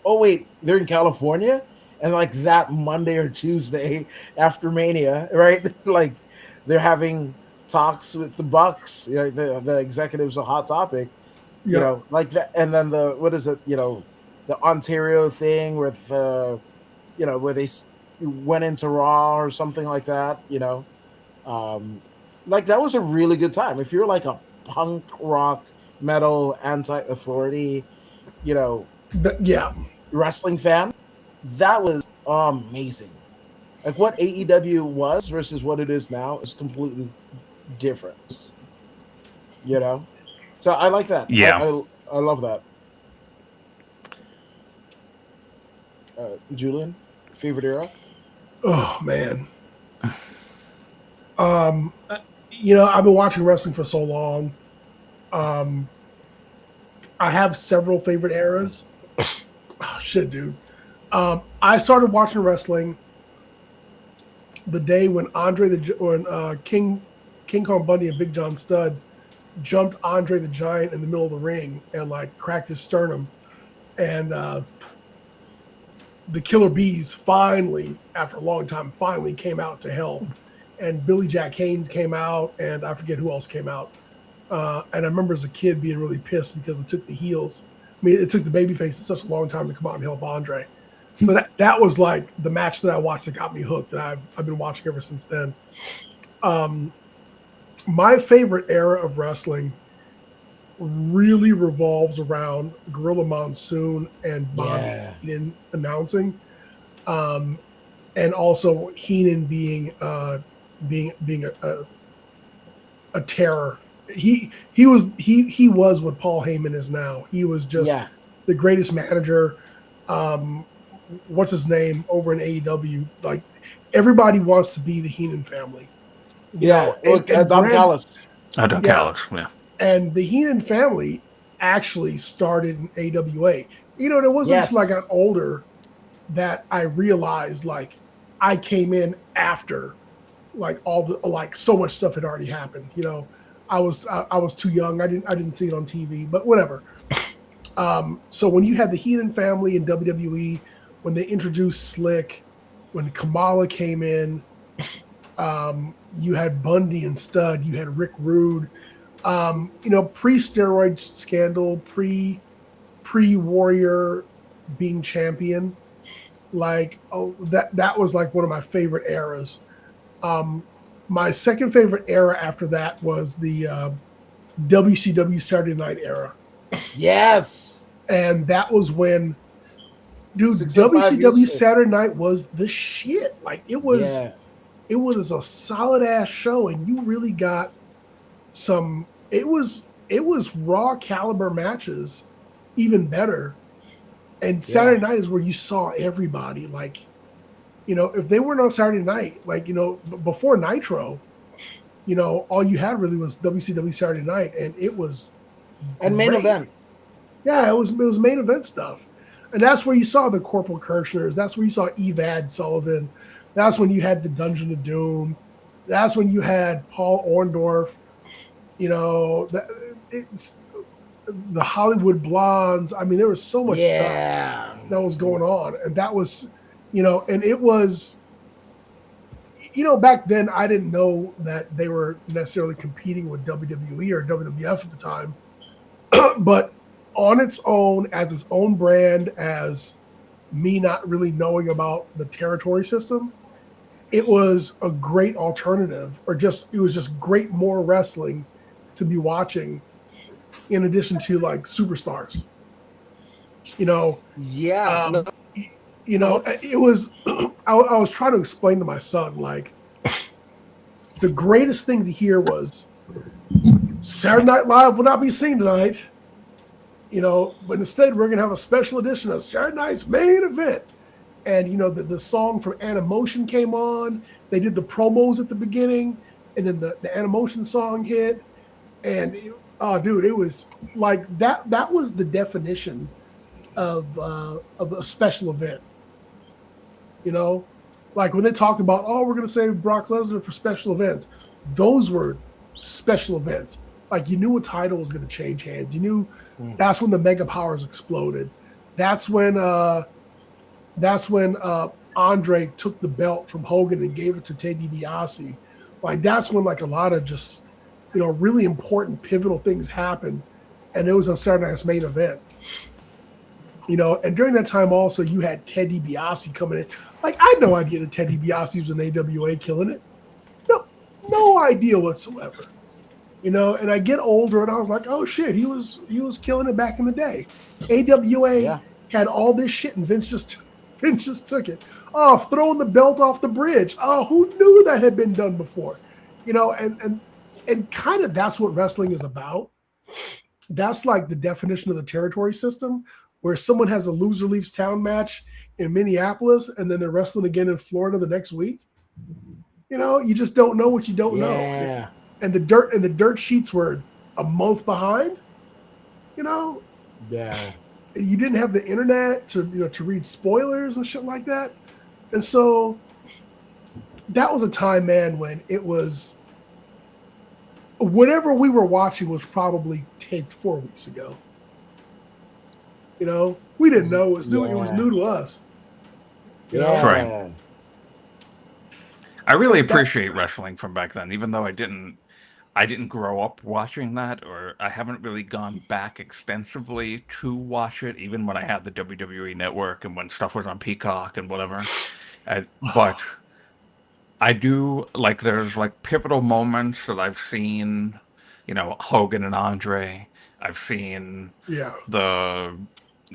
oh wait, they're in California, and like that Monday or Tuesday after Mania, right? Like they're having talks with the Bucks, the executives of Hot Topic, Yep. like that, and then the what is it, the Ontario thing with where they went into Raw or something like that, like that was a really good time. If you're like a punk rock metal anti-authority, Yeah. wrestling fan, that was amazing. Like what AEW was versus what it is now is completely different. So I like that. Yeah. I love that. Julian, favorite era? Oh man. I've been watching wrestling for so long. I have several favorite eras. Oh, shit, dude. I started watching wrestling the day when King Kong Bundy and Big John Studd jumped Andre the Giant in the middle of the ring and like cracked his sternum, and the Killer Bees finally, after a long time, finally came out to help, and Billy Jack Haynes came out, and I forget who else came out. And I remember as a kid being really pissed because it took the heels. I mean, it took the babyface such a long time to come out and help Andre. So that was like the match that I watched that got me hooked, and I've been watching ever since then. My favorite era of wrestling really revolves around Gorilla Monsoon and Bobby Heenan announcing, and also Heenan being a terror. He was what Paul Heyman is now. He was just the greatest manager. What's his name over in AEW? Like everybody wants to be the Heenan family. Don Callis. Don Callis, yeah. And the Heenan family actually started in AWA. It wasn't until I got older that I realized like I came in after like so much stuff had already happened. I was too young. I didn't see it on TV, but whatever. So when you had the Heenan family in WWE, when they introduced Slick, when Kamala came in, you had Bundy and Studd, you had Rick Rude, pre-steroid scandal, pre-Warrior being champion, like that was like one of my favorite eras. My second favorite era after that was the WCW Saturday Night era. Yes. And that was when, dude, WCW Saturday Night was the shit. Like it was a solid ass show, and you really got some. It was raw caliber matches, even better. And Saturday night is where you saw everybody. Like, if they weren't on Saturday night, like before Nitro, all you had really was WCW Saturday Night, and it was main event. Yeah, it was main event stuff. And that's where you saw the Corporal Kirchners. That's where you saw Evad Sullivan. That's when you had the Dungeon of Doom. That's when you had Paul Orndorff. It's the Hollywood Blondes. I mean, there was so much stuff that was going on. And that was, and it was, back then I didn't know that they were necessarily competing with WWE or WWF at the time. But on its own, as its own brand, as me not really knowing about the territory system, it was a great alternative, it was just great more wrestling to be watching, in addition to like superstars. It was. I was trying to explain to my son, like, the greatest thing to hear was Saturday Night Live will not be seen tonight. But instead we're gonna have a special edition of Saturday Night's main event. And the song from Animotion came on. They did the promos at the beginning, and then the Animotion song hit. And dude, it was like that was the definition of a special event. Like when they talked about, we're gonna save Brock Lesnar for special events. Those were special events. Like you knew a title was gonna change hands. You knew that's when the Mega Powers exploded. That's when Andre took the belt from Hogan and gave it to Ted DiBiase. Like that's when like a lot of just really important pivotal things happened, and it was on Saturday Night's main event. And during that time also you had Ted DiBiase coming in. Like I had no idea that Ted DiBiase was in AWA killing it. No idea whatsoever. And I get older and I was like, oh shit, he was killing it back in the day. AWA had all this shit and Vince just took it. Oh, throwing the belt off the bridge. Oh, who knew that had been done before? And kind of that's what wrestling is about. That's like the definition of the territory system, where someone has a loser leaves town match in Minneapolis and then they're wrestling again in Florida the next week. You know, you just don't know what you don't know. And the dirt sheets were a month behind. You know, you didn't have the internet to read spoilers and shit like that. And so that was a time, man, when it was whatever we were watching was probably taped 4 weeks ago. You know, we didn't know it was new. It was new to us. You know? Right. I really appreciate wrestling from back then, even though I didn't grow up watching that, or I haven't really gone back extensively to watch it, even when I had the WWE Network and when stuff was on Peacock and whatever. But I do, like, there's like pivotal moments that I've seen, you know, Hogan and Andre. I've seen the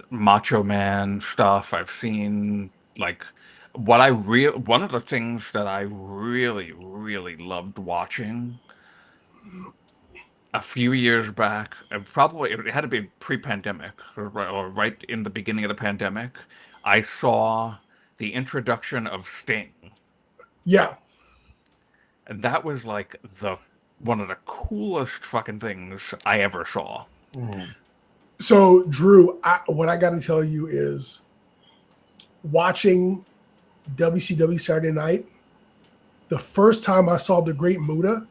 Macho Man stuff. I've seen like one of the things that I really, really loved watching a few years back, and probably it had to be pre-pandemic or right in the beginning of the pandemic. I saw the introduction of Sting. Yeah. And that was like one of the coolest fucking things I ever saw. So, Drew, what I got to tell you is watching WCW Saturday Night, the first time I saw the Great Muta.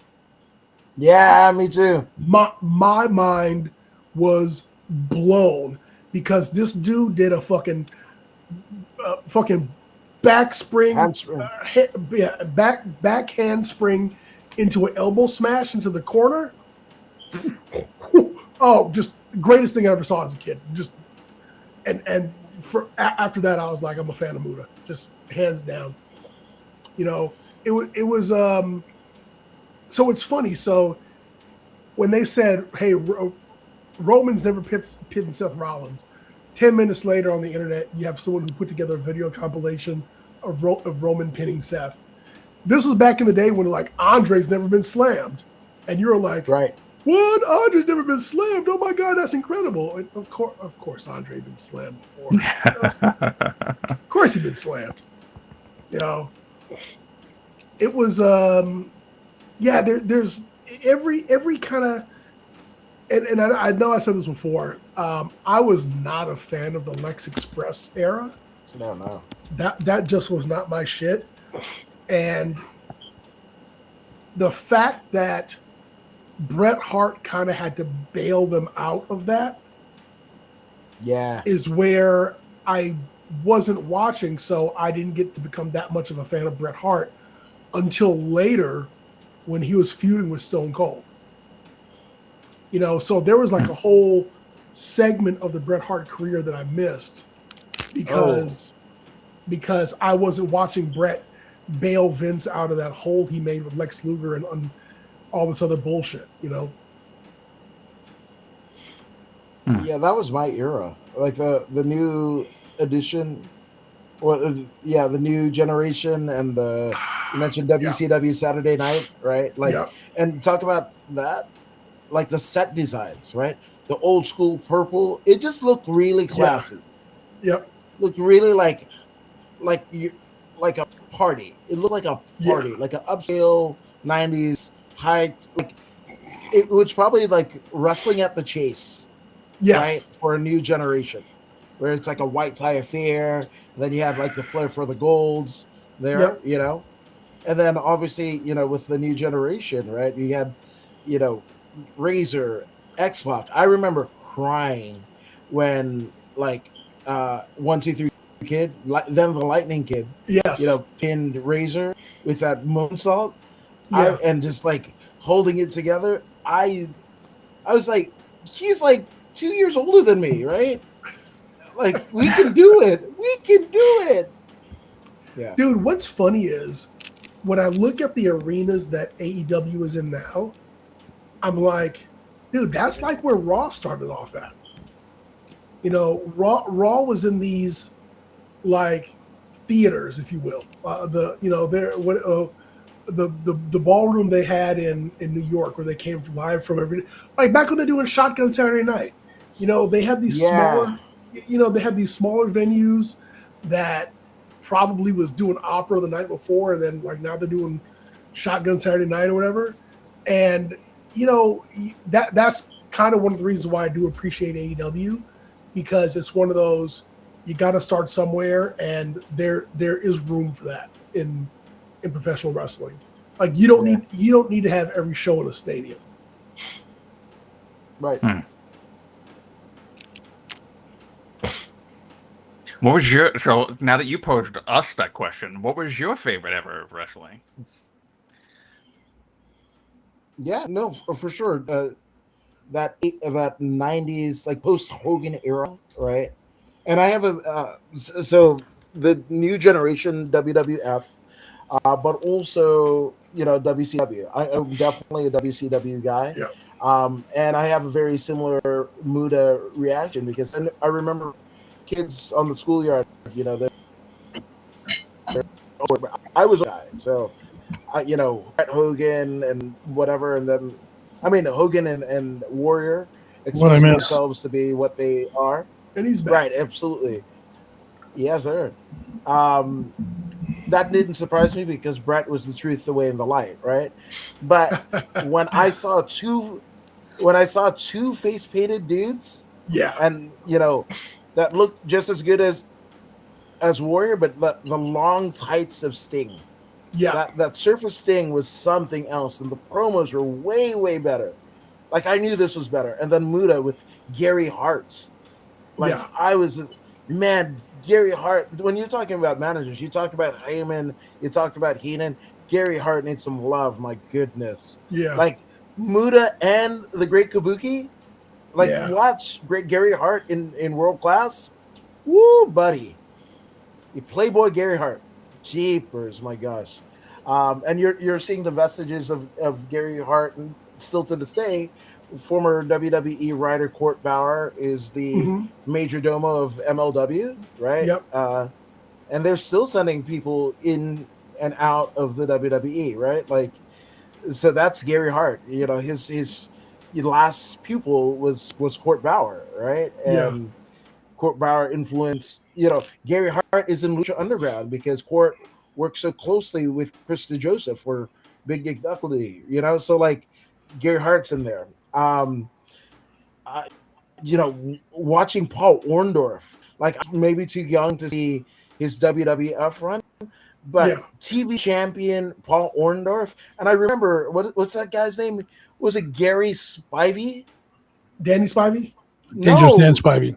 Yeah, me too. My mind was blown because this dude did a fucking back spring, back handspring into an elbow smash into the corner. Oh, just greatest thing I ever saw as a kid. Just and after that, I was like, I'm a fan of Muta, just hands down. You know, it was. So it's funny. So when they said, "Hey, Roman's never pitted Seth Rollins," 10 minutes later on the internet, you have someone who put together a video compilation of Roman pinning Seth. This was back in the day when like Andre's never been slammed, and you're like, right. What? Andre's never been slammed. Oh my God, that's incredible. And of course, Andre been slammed before. Of course he'd been slammed. You know, it was, there's every kind of, and I know I said this before. I was not a fan of the Lex Express era. No. That just was not my shit. And the fact that Bret Hart kind of had to bail them out of that is where I wasn't watching, so I didn't get to become that much of a fan of Bret Hart until later when he was feuding with Stone Cold. You know, so there was like a whole segment of the Bret Hart career that I missed because I wasn't watching Bret bail Vince out of that hole he made with Lex Luger and all this other bullshit, you know? Yeah, that was my era. Like the new edition, the new generation, and you mentioned WCW Saturday Night, right? Like, and talk about that, like the set designs, right? The old school purple, it just looked really classy. Yep. Looked really like a party. It looked like a party, like an upscale 90s high, like it was probably like wrestling at the Chase, right? For a new generation, where it's like a white tie affair, and then you have like the flair for the golds there, you know, and then obviously, you know, with the new generation, right? You had, you know, Razor, X-Pac. I remember crying when like 1, 2, 3 Kid, then the Lightning Kid, you know, pinned Razor with that moonsault. And just like holding it together, I was like, he's like 2 years older than me, right? Like, we can do it. We can do it. Yeah. Dude, what's funny is when I look at the arenas that AEW is in now, I'm like, dude, that's like where Raw started off at. You know, Raw was in these like theaters, if you will. The ballroom they had in New York, where they came live from every, like back when they're doing Shotgun Saturday Night, you know, they had these smaller, you know, they had these smaller venues that probably was doing opera the night before, and then like now they're doing Shotgun Saturday Night or whatever. And that's kind of one of the reasons why I do appreciate AEW, because it's one of those, you got to start somewhere, and there is room for that in professional wrestling. Like you don't need to have every show in a stadium. Right. What was so now that you posed us that question, what was your favorite ever of wrestling? Yeah, no, for sure. That 90s, like post Hogan era, right? And I have so the new generation WWF, but also WCW. I'm definitely a WCW guy. Yeah. And I have a very similar Muda reaction, because I remember kids on the schoolyard, that I was a guy. So, Brett Hogan and whatever, and then, Hogan and Warrior exposing themselves to be what they are. And he's back. Right, absolutely. Yes, sir. That didn't surprise me, because Brett was the truth, the way, and the light, right? But when I saw two face painted dudes, and that looked just as good as Warrior, but the long tights of Sting, that Surfer Sting was something else, and the promos were way better. Like, I knew this was better. And then Muda with Gary Hart, I was, man, Gary Hart. When you're talking about managers, you talk about Heyman, you talked about Heenan. Gary Hart needs some love. My goodness, like Muda and the Great Kabuki. Watch great Gary Hart in World Class. Woo, buddy. You Playboy Gary Hart. Jeepers, my gosh. And you're seeing the vestiges of Gary Hart, and still to this day. Former WWE writer Court Bauer is the major domo of MLW, right? Yep. And they're still sending people in and out of the WWE, right? So that's Gary Hart. His last pupil was Court Bauer, right? And Court Bauer influenced, Gary Hart is in Lucha Underground because Court worked so closely with Krista Joseph or Big Dick Buckley, so Gary Hart's in there. Watching Paul Orndorff, maybe too young to see his WWF run, but TV champion Paul Orndorff. And I remember, what's that guy's name? Was it Gary Spivey? Danny Spivey? Dangerous Dan Spivey.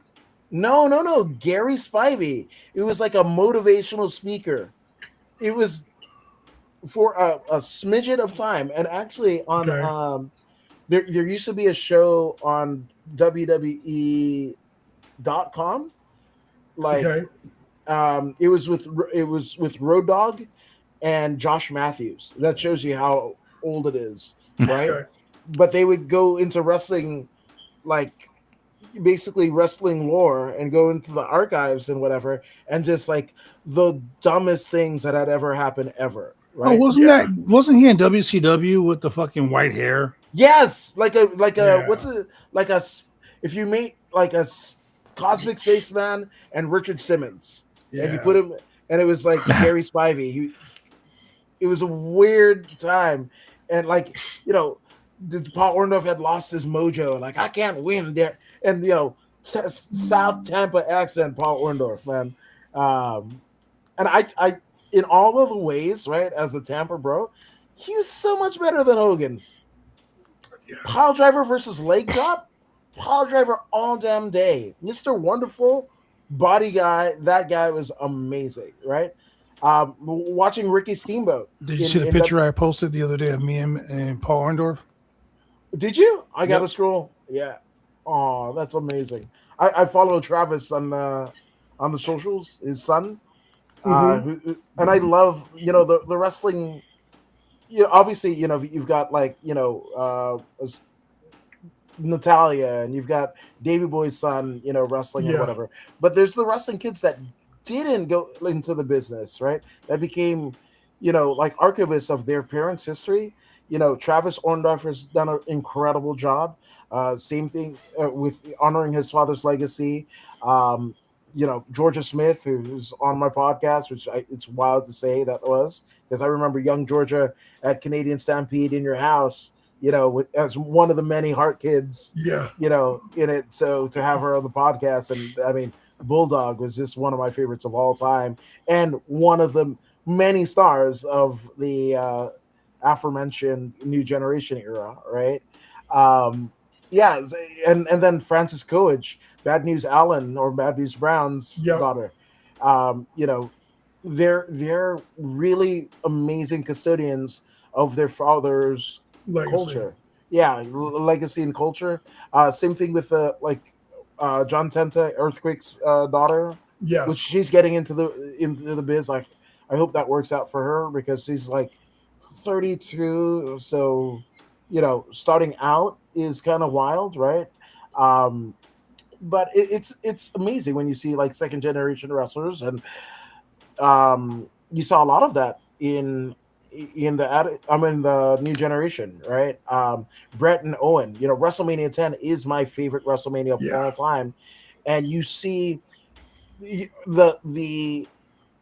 No. Gary Spivey. It was like a motivational speaker. It was for a smidget of time. And actually on there used to be a show on WWE.com. It was with Road Dogg and Josh Matthews. That shows you how old it is, right? Okay. But they would go into wrestling, basically wrestling lore, and go into the archives and whatever, and just the dumbest things that had ever happened ever. Right? Oh, wasn't he in WCW with the fucking white hair? Yes, if you made a Cosmic Spaceman and Richard Simmons, and you put him, and it was Gary Spivey. It was a weird time, and Paul Orndorff had lost his mojo, and I can't win there, and South Tampa accent, Paul Orndorff, man, and I in all of the ways, right, as a Tampa bro, he was so much better than Hogan. Pile driver versus leg drop, pile driver all damn day. Mr. Wonderful, body guy, that guy was amazing, right? Watching Ricky Steamboat. Did you see the picture I posted the other day of me and Paul Orndorff? Did you? I got to scroll. Yeah. Oh, that's amazing. I follow Travis on the socials, his son. And I love, the wrestling. Obviously, you've got Natalia, and you've got Davey Boy's son, wrestling and whatever. But there's the wrestling kids that didn't go into the business, right? That became, archivists of their parents' history. Travis Orndorff has done an incredible job. Same thing with honoring his father's legacy. Georgia Smith, who's on my podcast, which it's wild to say that was, because I remember young Georgia at Canadian Stampede in your house, as one of the many Hart kids, Yeah. in it. So to have her on the podcast, and I mean, Bulldog was just one of my favorites of all time, and one of the many stars of the aforementioned New Generation era, right? Yeah, and then Frances Coolidge, Bad News Allen or Bad News Brown's Yep. daughter. They're really amazing custodians of their father's Legacy. culture. Yeah, legacy and culture. Same thing with John Tenta, Earthquake's daughter, Yes. which she's getting into the biz. Like, I hope that works out for her because she's like 32, so starting out is kind of wild, right? But it's amazing when you see like second generation wrestlers, and you saw a lot of that in the new generation, right? Brett and Owen. WrestleMania 10 is my favorite WrestleMania of all time, and you see the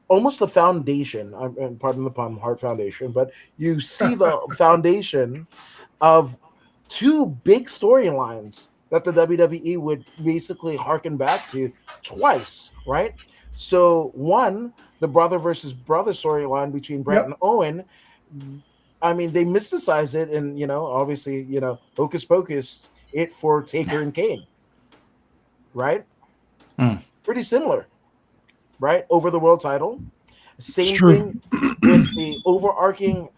almost the foundation. And pardon the pun, Heart Foundation, but you see the foundation of two big storylines that the WWE would basically harken back to twice, right? So one, the brother versus brother storyline between Brett and Owen. I mean, they mysticized it, and obviously, hocus pocus it for Taker and Kane, right? Pretty similar, right? Over the world title. Same thing with the overarching,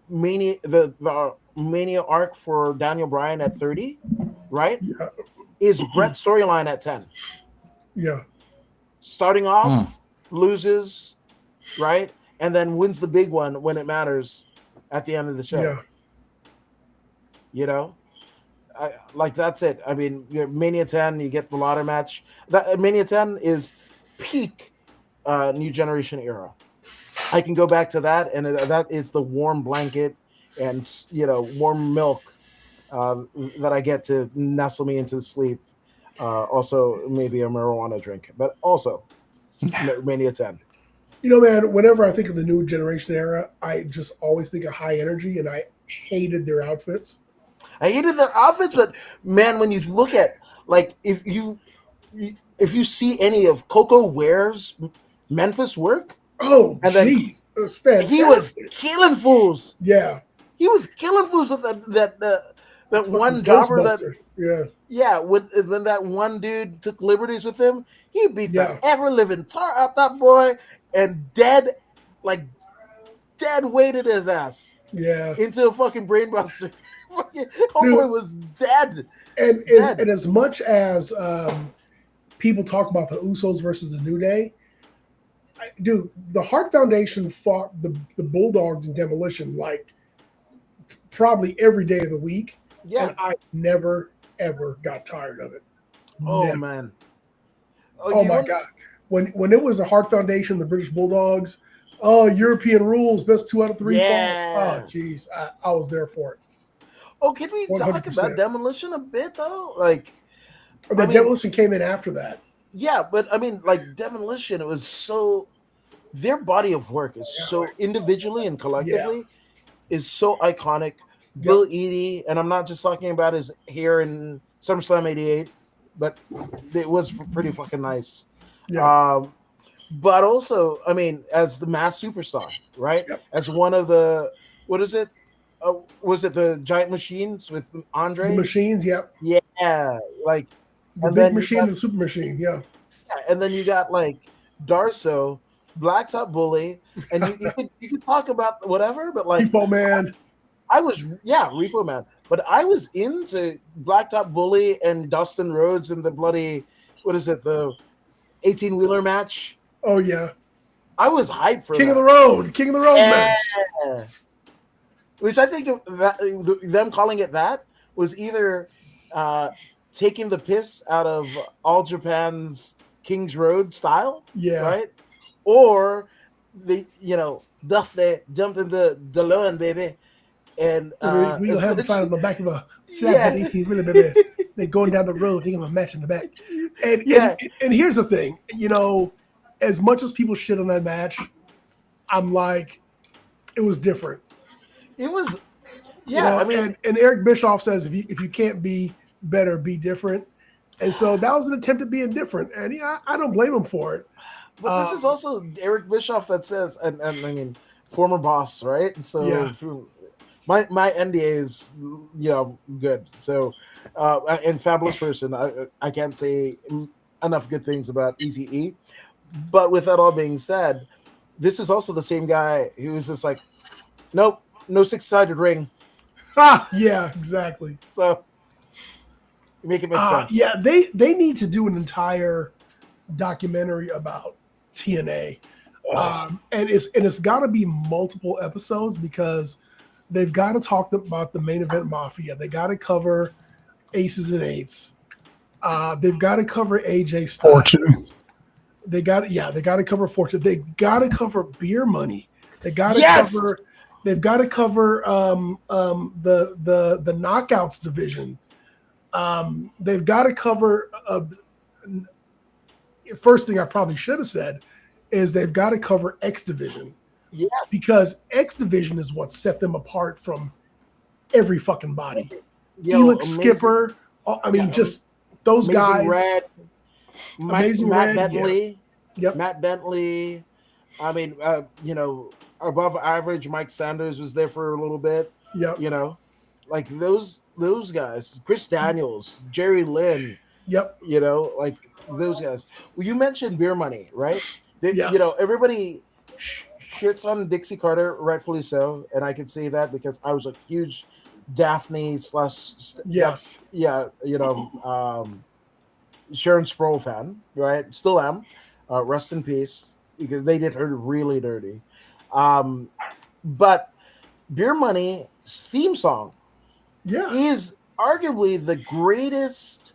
mania, the mania arc for Daniel Bryan at 30, right? Yeah. Is Brett's storyline at 10. Yeah. Starting off, loses, right? And then wins the big one when it matters at the end of the show. Yeah. That's it. I mean, Mania 10, you get the ladder match. That Mania 10 is peak New Generation era. I can go back to that, and that is the warm blanket and warm milk that I get to nestle me into sleep. Also, maybe a marijuana drink, but also Mania 10. Man, whenever I think of the New Generation era, I just always think of High Energy, and I hated their outfits. But man, when you look at if you see any of Coco Ware's Memphis work, jeez, it was fantastic. He was killing fools. Yeah, he was killing fools with that one jobber when that one dude took liberties with him. He beat the ever living tar out that boy, and dead weighted his ass into a fucking brainbuster. Homeboy was dead. And as much as people talk about the Usos versus the New Day, the Hart Foundation fought the Bulldogs in Demolition probably every day of the week. Yeah, and I never ever got tired of it. Oh never. Man! Oh my God! When it was the Hart Foundation, the British Bulldogs, European rules, best 2 out of 3. Yeah. Oh jeez, I was there for it. Oh, can we 100%. Talk about Demolition a bit though? Demolition came in after that. Yeah, but I mean, Demolition, it was so. Their body of work is so individually and collectively is so iconic. Yep. Bill Eadie, and I'm not just talking about his hair in SummerSlam '88, but it was pretty fucking nice. Yeah. But also, I mean, as the mass superstar, right? Yep. As one of the was it the Giant Machines with Andre? The Machines, yeah. The big machine and the super machine, yeah. And then you got Darso, Blacktop Bully, and you could talk about whatever, but Repo Man. I was Repo Man, but I was into Blacktop Bully and Dustin Rhodes and the bloody the 18-wheeler match. Oh yeah, I was hyped for King of the Road match. Which I think them calling it that was either taking the piss out of All Japan's King's Road style, right? Or they jumped into DeLorean, baby. And we'll have to find on the back of a flatbed 18-wheeler, baby. They're going down the road, thinking of a match in the back. And, Yeah. and here's the thing, as much as people shit on that match, I'm like, it was different. It was, yeah. I mean, and Eric Bischoff says if you can't be better, be different. And so that was an attempt at being different, and I don't blame him for it. but this is also Eric Bischoff that says, and I mean, former boss, right? So Yeah. my NDA is good. So and fabulous person. I can't say enough good things about EZE. But with that all being said, this is also the same guy who was just like, nope, no 6-sided ring. Yeah, exactly. So make it make sense. Yeah, they need to do an entire documentary about TNA, and it's got to be multiple episodes because they've got to talk about the main event mafia. They got to cover Aces and Eights. They've got to cover AJ Styles. Fortune. They got to cover Fortune. They got to cover Beer Money. They got to cover. They've got to cover the Knockouts division. They've got to cover. First thing I probably should have said is they've got to cover X Division. Yes. Because X Division is what set them apart from every fucking body. amazing. Elix Skipper. I mean, just those guys. Red, Amazing Matt Red, Bentley. Yep. Matt Bentley. I mean, above average. Mike Sanders was there for a little bit. Yep. Like those guys. Chris Daniels, Jerry Lynn. Yep. Like those guys. Well, you mentioned Beer Money, right? Yes. Everybody shits on Dixie Carter, rightfully so, and I can say that because I was a huge Daphne / Yes. Sharon Sproul fan, right? Still am. Rest in peace, because they did her really dirty. But Beer Money's theme song is arguably the greatest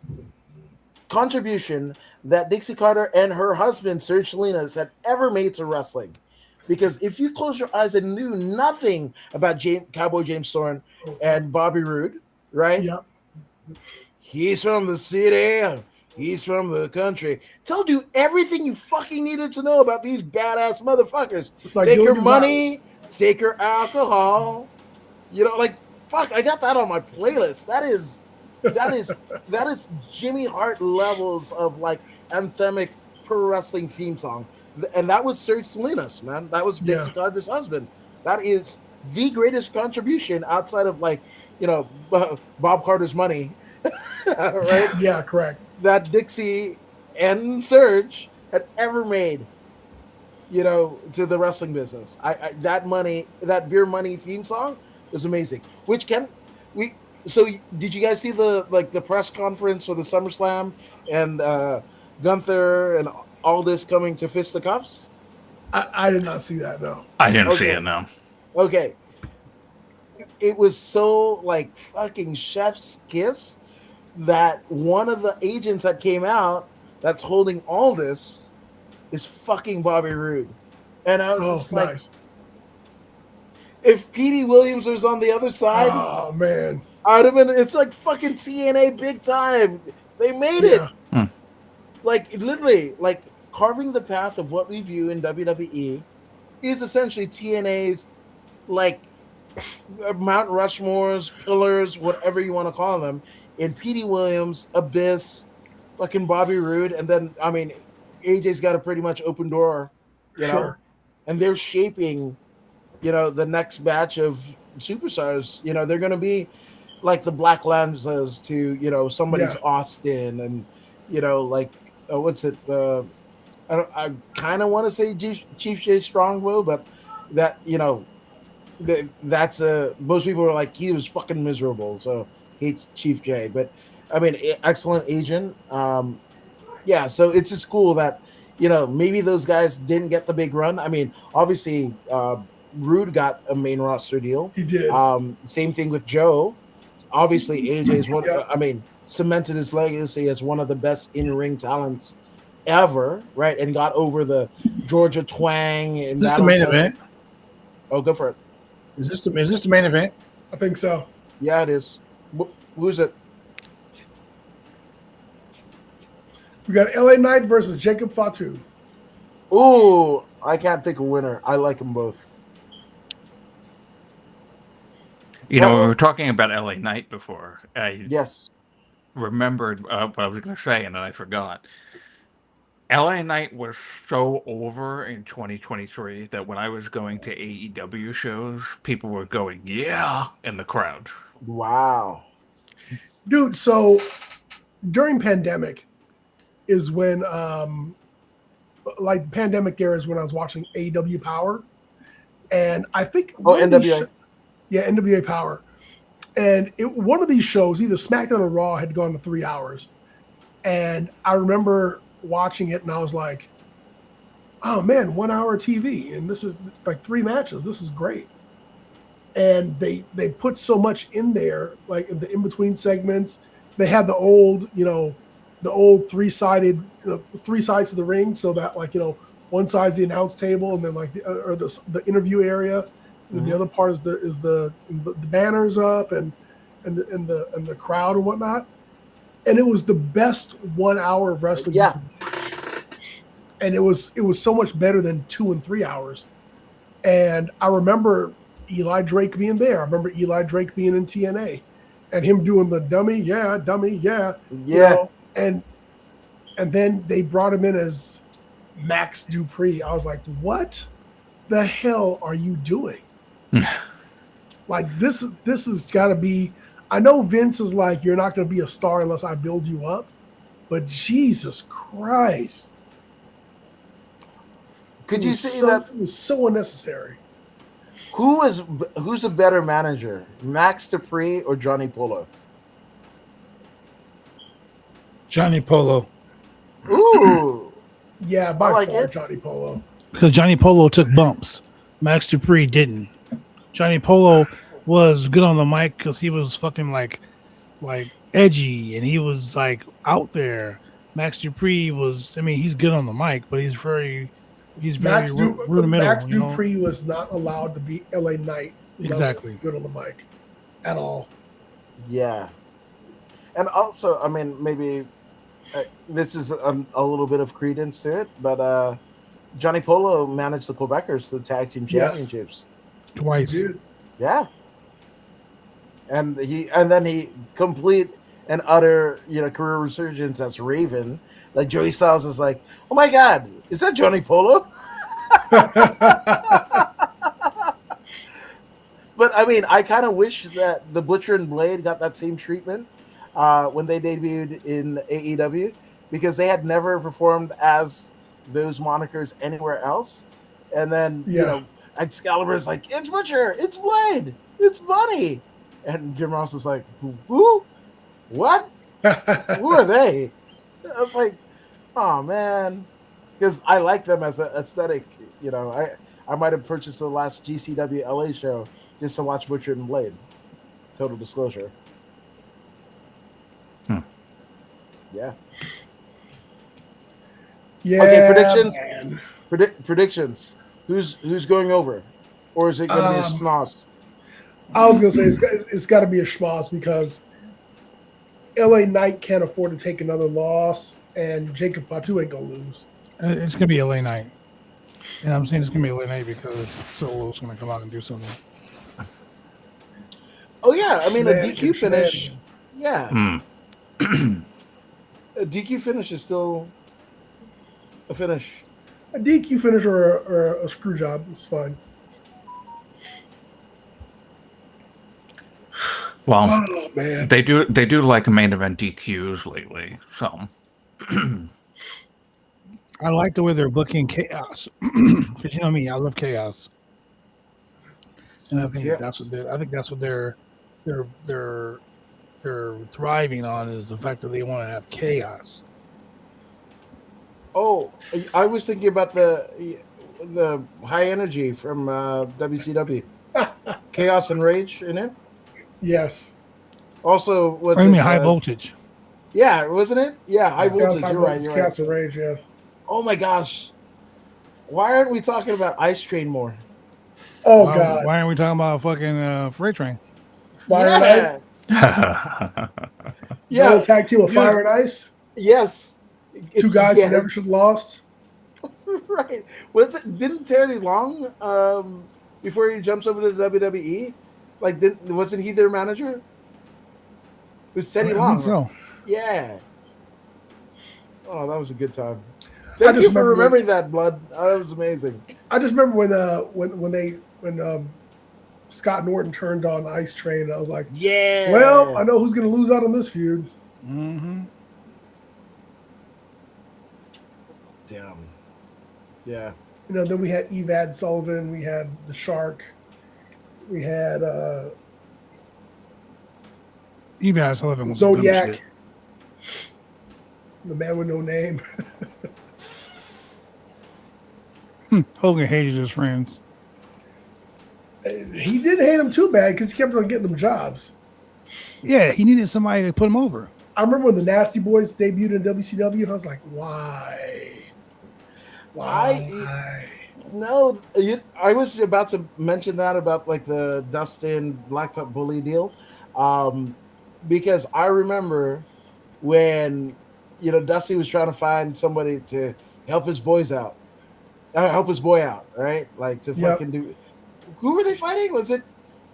contribution that Dixie Carter and her husband, Serge Salinas, had ever made to wrestling. Because if you close your eyes and knew nothing about Cowboy James Storm and Bobby Roode, right? Yep. He's from the city. He's from the country. Told you everything you fucking needed to know about these badass motherfuckers. Like take her money, take her alcohol. Fuck, I got that on my playlist. That is Jimmy Hart levels of like anthemic pro wrestling theme song. And that was Serge Salinas, man. That was Dixie Carter's husband. That is the greatest contribution outside of Bob Carter's Money, right? Yeah, correct. That Dixie and Serge had ever made, to the wrestling business. That Beer Money theme song was amazing. So did you guys see the press conference for the SummerSlam and Gunther and Aldis coming to Fisticuffs? I did not see that, no. I didn't see it, no. Okay. It was so like fucking chef's kiss that one of the agents that came out that's holding Aldis is fucking Bobby Roode. And I was just like, if Petey Williams was on the other side, oh man, I'd have been. It's like fucking TNA big time. They made it. Like literally, like carving the path of what we view in WWE is essentially TNA's like Mount Rushmore's pillars, whatever you want to call them. In Petey Williams, Abyss, fucking Bobby Roode, and then I mean, AJ's got a pretty much open door, you know, and they're shaping, the next batch of superstars. They're going to be like the Black Lanzas to somebody's Austin, and like what's it? I kind of want to say Chief Jay Strongbow, but that that's most people are like he was fucking miserable, so hate Chief Jay. But I mean, excellent agent. So it's just cool that maybe those guys didn't get the big run. I mean, obviously Rude got a main roster deal. He did. Same thing with Joe. Obviously AJ's one. I mean, cemented his legacy as one of the best in-ring talents ever, right? And got over the Georgia twang. And is this the main event? Oh, go for it. Is this the main event? I think so. Yeah, it is. Who's it? We got LA Knight versus Jacob Fatu. Ooh, I can't pick a winner. I like them both. You know, we were talking about LA Knight before. I Yes. remembered what I was going to say, and then I forgot. LA Knight was so over in 2023 that when I was going to AEW shows, people were going, yeah, in the crowd. Wow. Dude, so during pandemic is when like pandemic era is when I was watching AEW Power. And I think NWA. NWA Power. And one of these shows, either SmackDown or Raw, had gone to 3 hours. And I remember watching it and I was like, oh man, 1 hour TV. And this is like 3 matches. This is great. And they put so much in there, like in the in-between segments. They had the old, the old three-sided, 3 sides of the ring, so that one side's the announce table, and then like the interview area, and the other part is the banners up and the crowd and whatnot. And it was the best 1 hour of wrestling. Yeah. And it was so much better than 2 and 3 hours. And I remember Eli Drake being there. I remember Eli Drake being in TNA and him doing the dummy, yeah. And then they brought him in as Max Dupree. I was like, what the hell are you doing? Like this has got to be, I know Vince is like, you're not going to be a star unless I build you up, but Jesus Christ. Could you say that it was so unnecessary? Who's a better manager, Max Dupree or Johnny Polo? Johnny Polo. Ooh. Yeah, by like far it. Johnny Polo. Because Johnny Polo took bumps. Max Dupree didn't. Johnny Polo was good on the mic because he was fucking like edgy and he was like out there. Max Dupree was, I mean, he's good on the mic, but he's very rudimental. Max Dupree was not allowed to be LA Knight. Exactly. Good on the mic at all. Yeah. And also, I mean, maybe this is a little bit of credence to it, but Johnny Polo managed the Quebecers to the tag team championships twice. Dude. Yeah. And then he complete and utter, career resurgence as Raven. Like Joey Styles is like, oh my God, is that Johnny Polo? But I mean, I kind of wish that the Butcher and Blade got that same treatment when they debuted in AEW, because they had never performed as those monikers anywhere else. And then, Excalibur's like, it's Butcher, it's Blade, it's Bunny. And Jim Ross is like, who? What? Who are they? I was like, oh man, because I like them as an aesthetic. I might have purchased the last GCW LA show just to watch Butcher and Blade. Total disclosure. Yeah. Yeah. Okay, predictions. Man. Predictions. Who's going over, or is it going to be a schnoz? I was gonna say it's got to be a schmoz because LA Knight can't afford to take another loss, and Jacob Fatu ain't gonna lose. It's gonna be LA Knight, and I'm saying it's gonna be LA Knight because Solo's gonna come out and do something. Oh yeah, I mean a DQ finish. Yeah, a DQ finish is still a finish. A DQ finish or a screw job is fine. Well, man. they do like main event DQs lately, so. I like the way they're booking chaos because you know me, I love chaos, and I think that's what they're thriving on is the fact that they want to have chaos. Oh, I was thinking about the high energy from WCW, Chaos and Rage in it. Yes. Also, what's What do you mean high voltage? Yeah, wasn't it? Yeah, high voltage. You're right. Chaos and Rage. Yeah. Oh my gosh, why aren't we talking about Ice Train more? Oh God. Why aren't we talking about fucking Freight Train? Fire and Ice. Yeah. Tag team with Fire and Ice. Yes. Two guys who Yes. never should have lost. Right. Was it? Didn't Terry Long before he jumps over to the WWE? Like, wasn't he their manager? It was Teddy I Long. think so. Yeah. Oh, that was a good time. I Thank just you for remember remembering that, Blood. That was amazing. I just remember when Scott Norton turned on Ice Train. I was like, Yeah. well, I know who's going to lose out on this feud. Mm-hmm. Damn. Yeah. You know, then we had Evad Sullivan, we had the Shark, we had Even Sullivan was dumb Zodiac, shit. the man with no name. Hogan hated his friends. He didn't hate him too bad because he kept on getting them jobs. Yeah, he needed somebody to put him over. I remember when the Nasty Boys debuted in WCW, and I was like, why? Why? No, I was about to mention that about like the Dustin Blacktop Bully deal, because I remember when Dusty was trying to find somebody to help his boys out, help his boy out, right? Like to Yep. fucking do. Who were they fighting? Was it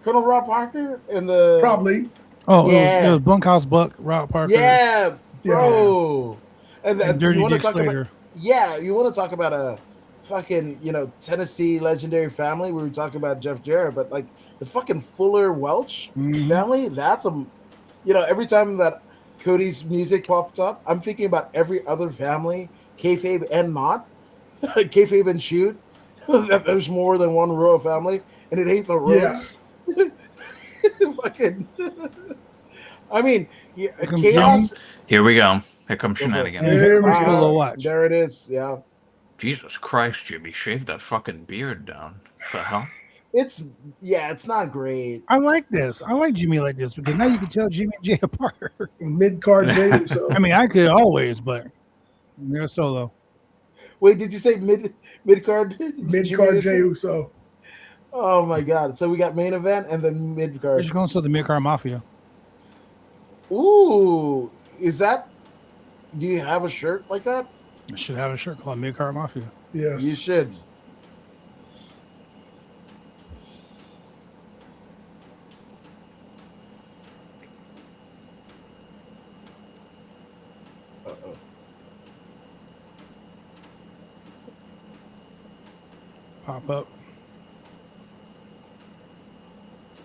Colonel Rob Parker and the Probably. Oh, Yeah. it was Bunkhouse Buck, Rob Parker, Yeah, bro. And Dirty you want to Dick talk Slater. about you want to talk about a fucking Tennessee legendary family. We were talking about Jeff Jarrett, but like the fucking Fuller Welch Mhm. family. That's every time that Cody's music popped up, I'm thinking about every other family, kayfabe and not kayfabe and shoot. That there's more than one royal family, and it ain't the Rhodes. Fucking. I mean, Come chaos. Here we go. Here comes Go for it. shenanigans. And here There comes we Polo go. Watch. There it is. Yeah, Jesus Christ, Jimmy, shave that fucking beard down. What the hell? it's not great. I like this. I like Jimmy like this because now you can tell Jimmy and Jay apart. Mid card Jay Uso. I mean, I could always, but they're solo. Wait, did you say mid card? Mid card Jay Uso. Oh my god! So we got main event and then mid They're card. just going to the mid-card mafia. Ooh, is that? Do you have a shirt like that? I should have a shirt called Mid-Card Mafia. Yes. You should. Uh-oh. Pop up.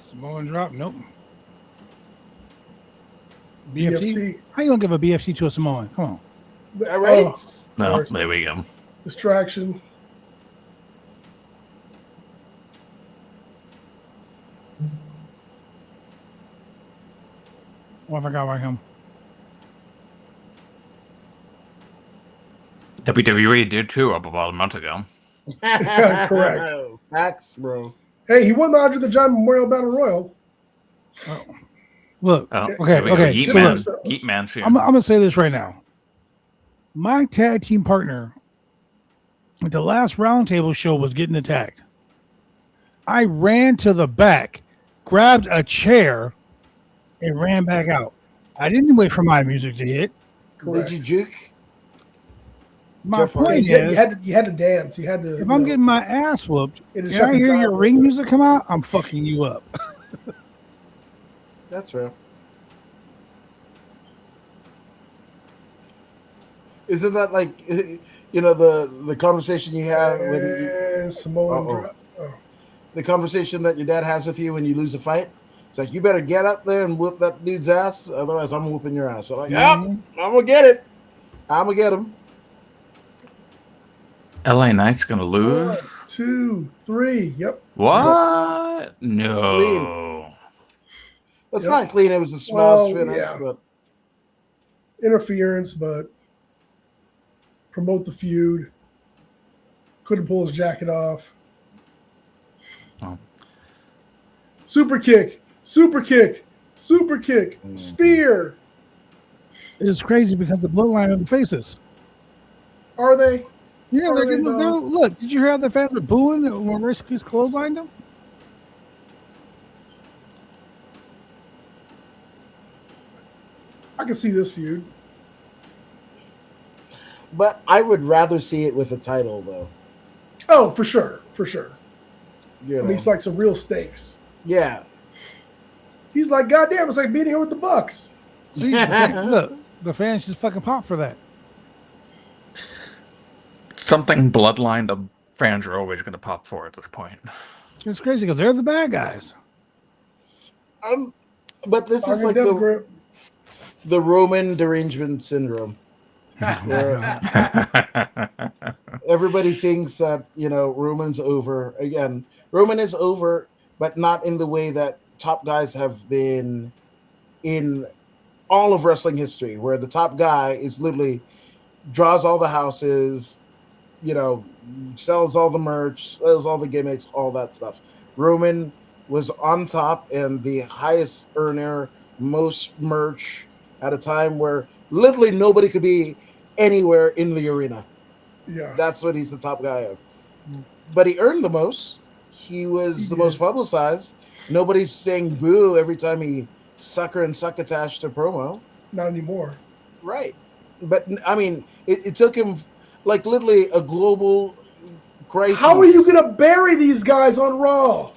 Samoan drop? Nope. BFT? BFT. How you gonna give a BFT to a Samoan? Come on. All right. No, Or- there we go. Distraction. What if I got by him? WWE did too up about a month ago. Correct. Facts, bro. Hey, he won the Andre the Giant Memorial Battle Royal. Oh. Look, Oh, okay, there we go. okay. Yeet So Man. look, Yeet Man soon. I'm gonna say this right now. My tag team partner at the last Roundtable show was getting attacked. I ran to the back, grabbed a chair, and ran back out. I didn't wait for my music to hit. Correct. Did you juke? My Jeff Hardy. point You is, had to dance. You had to. if I'm getting my ass whooped in a and I second hear time, your ring music come out, I'm fucking you up. That's real. Isn't that like the conversation you have when you, Samoan Uh-oh. drop. Oh. the conversation that your dad has with you when you lose a fight? It's like you better get up there and whoop that dude's ass, otherwise I'm whooping your ass. So like, Mhm. I'm gonna get it. I'm gonna get him. LA Knight's gonna lose. 1, 2, 3. Yep. What? No. It's Yep. not clean. It was a small Well, finish, yeah. but Interference, but promote the feud. Couldn't pull his jacket off. Oh. Super kick. Super kick. Super kick. Spear. It's crazy because the bloodline of the faces. Are they? Yeah, Are they, they're, though? look, did you hear how the fans were booing when Risky's clotheslined them? I can see this feud. But I would rather see it with a title, though. Oh, for sure. You I know? mean, it's like some real stakes. Yeah. He's like, goddamn, it's like being here with the Bucks. See, look, the fans just fucking pop for that. Something bloodline the fans are always going to pop for at this point. It's crazy because they're the bad guys. But this is like the Roman derangement syndrome. Everybody thinks that, Roman's over. Again, Roman is over, but not in the way that top guys have been in all of wrestling history, where the top guy is literally draws all the houses, sells all the merch, sells all the gimmicks, all that stuff. Roman was on top and the highest earner, most merch at a time where literally nobody could be anywhere in the arena. Yeah. That's what he's the top guy of. But he earned the most. He was the most publicized. Nobody's saying boo every time he succotash to promo. Not anymore. Right. But, I mean, it took him, like, literally a global crisis. How are you going to bury these guys on Raw?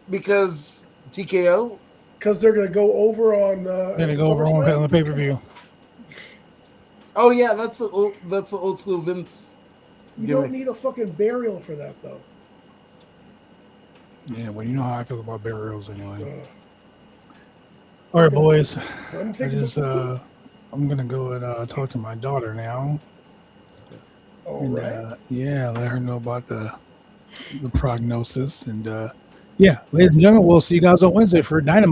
Because TKO? Because they're going to go over on... They're going to go over on the pay-per-view. Oh, yeah, that's the old school Vince. You don't need a fucking burial for that, though. Yeah, well, you know how I feel about burials anyway. All right, boys. I'm gonna go and talk to my daughter now. All right. Let her know about the prognosis. And ladies and gentlemen, we'll see you guys on Wednesday for Dynamite.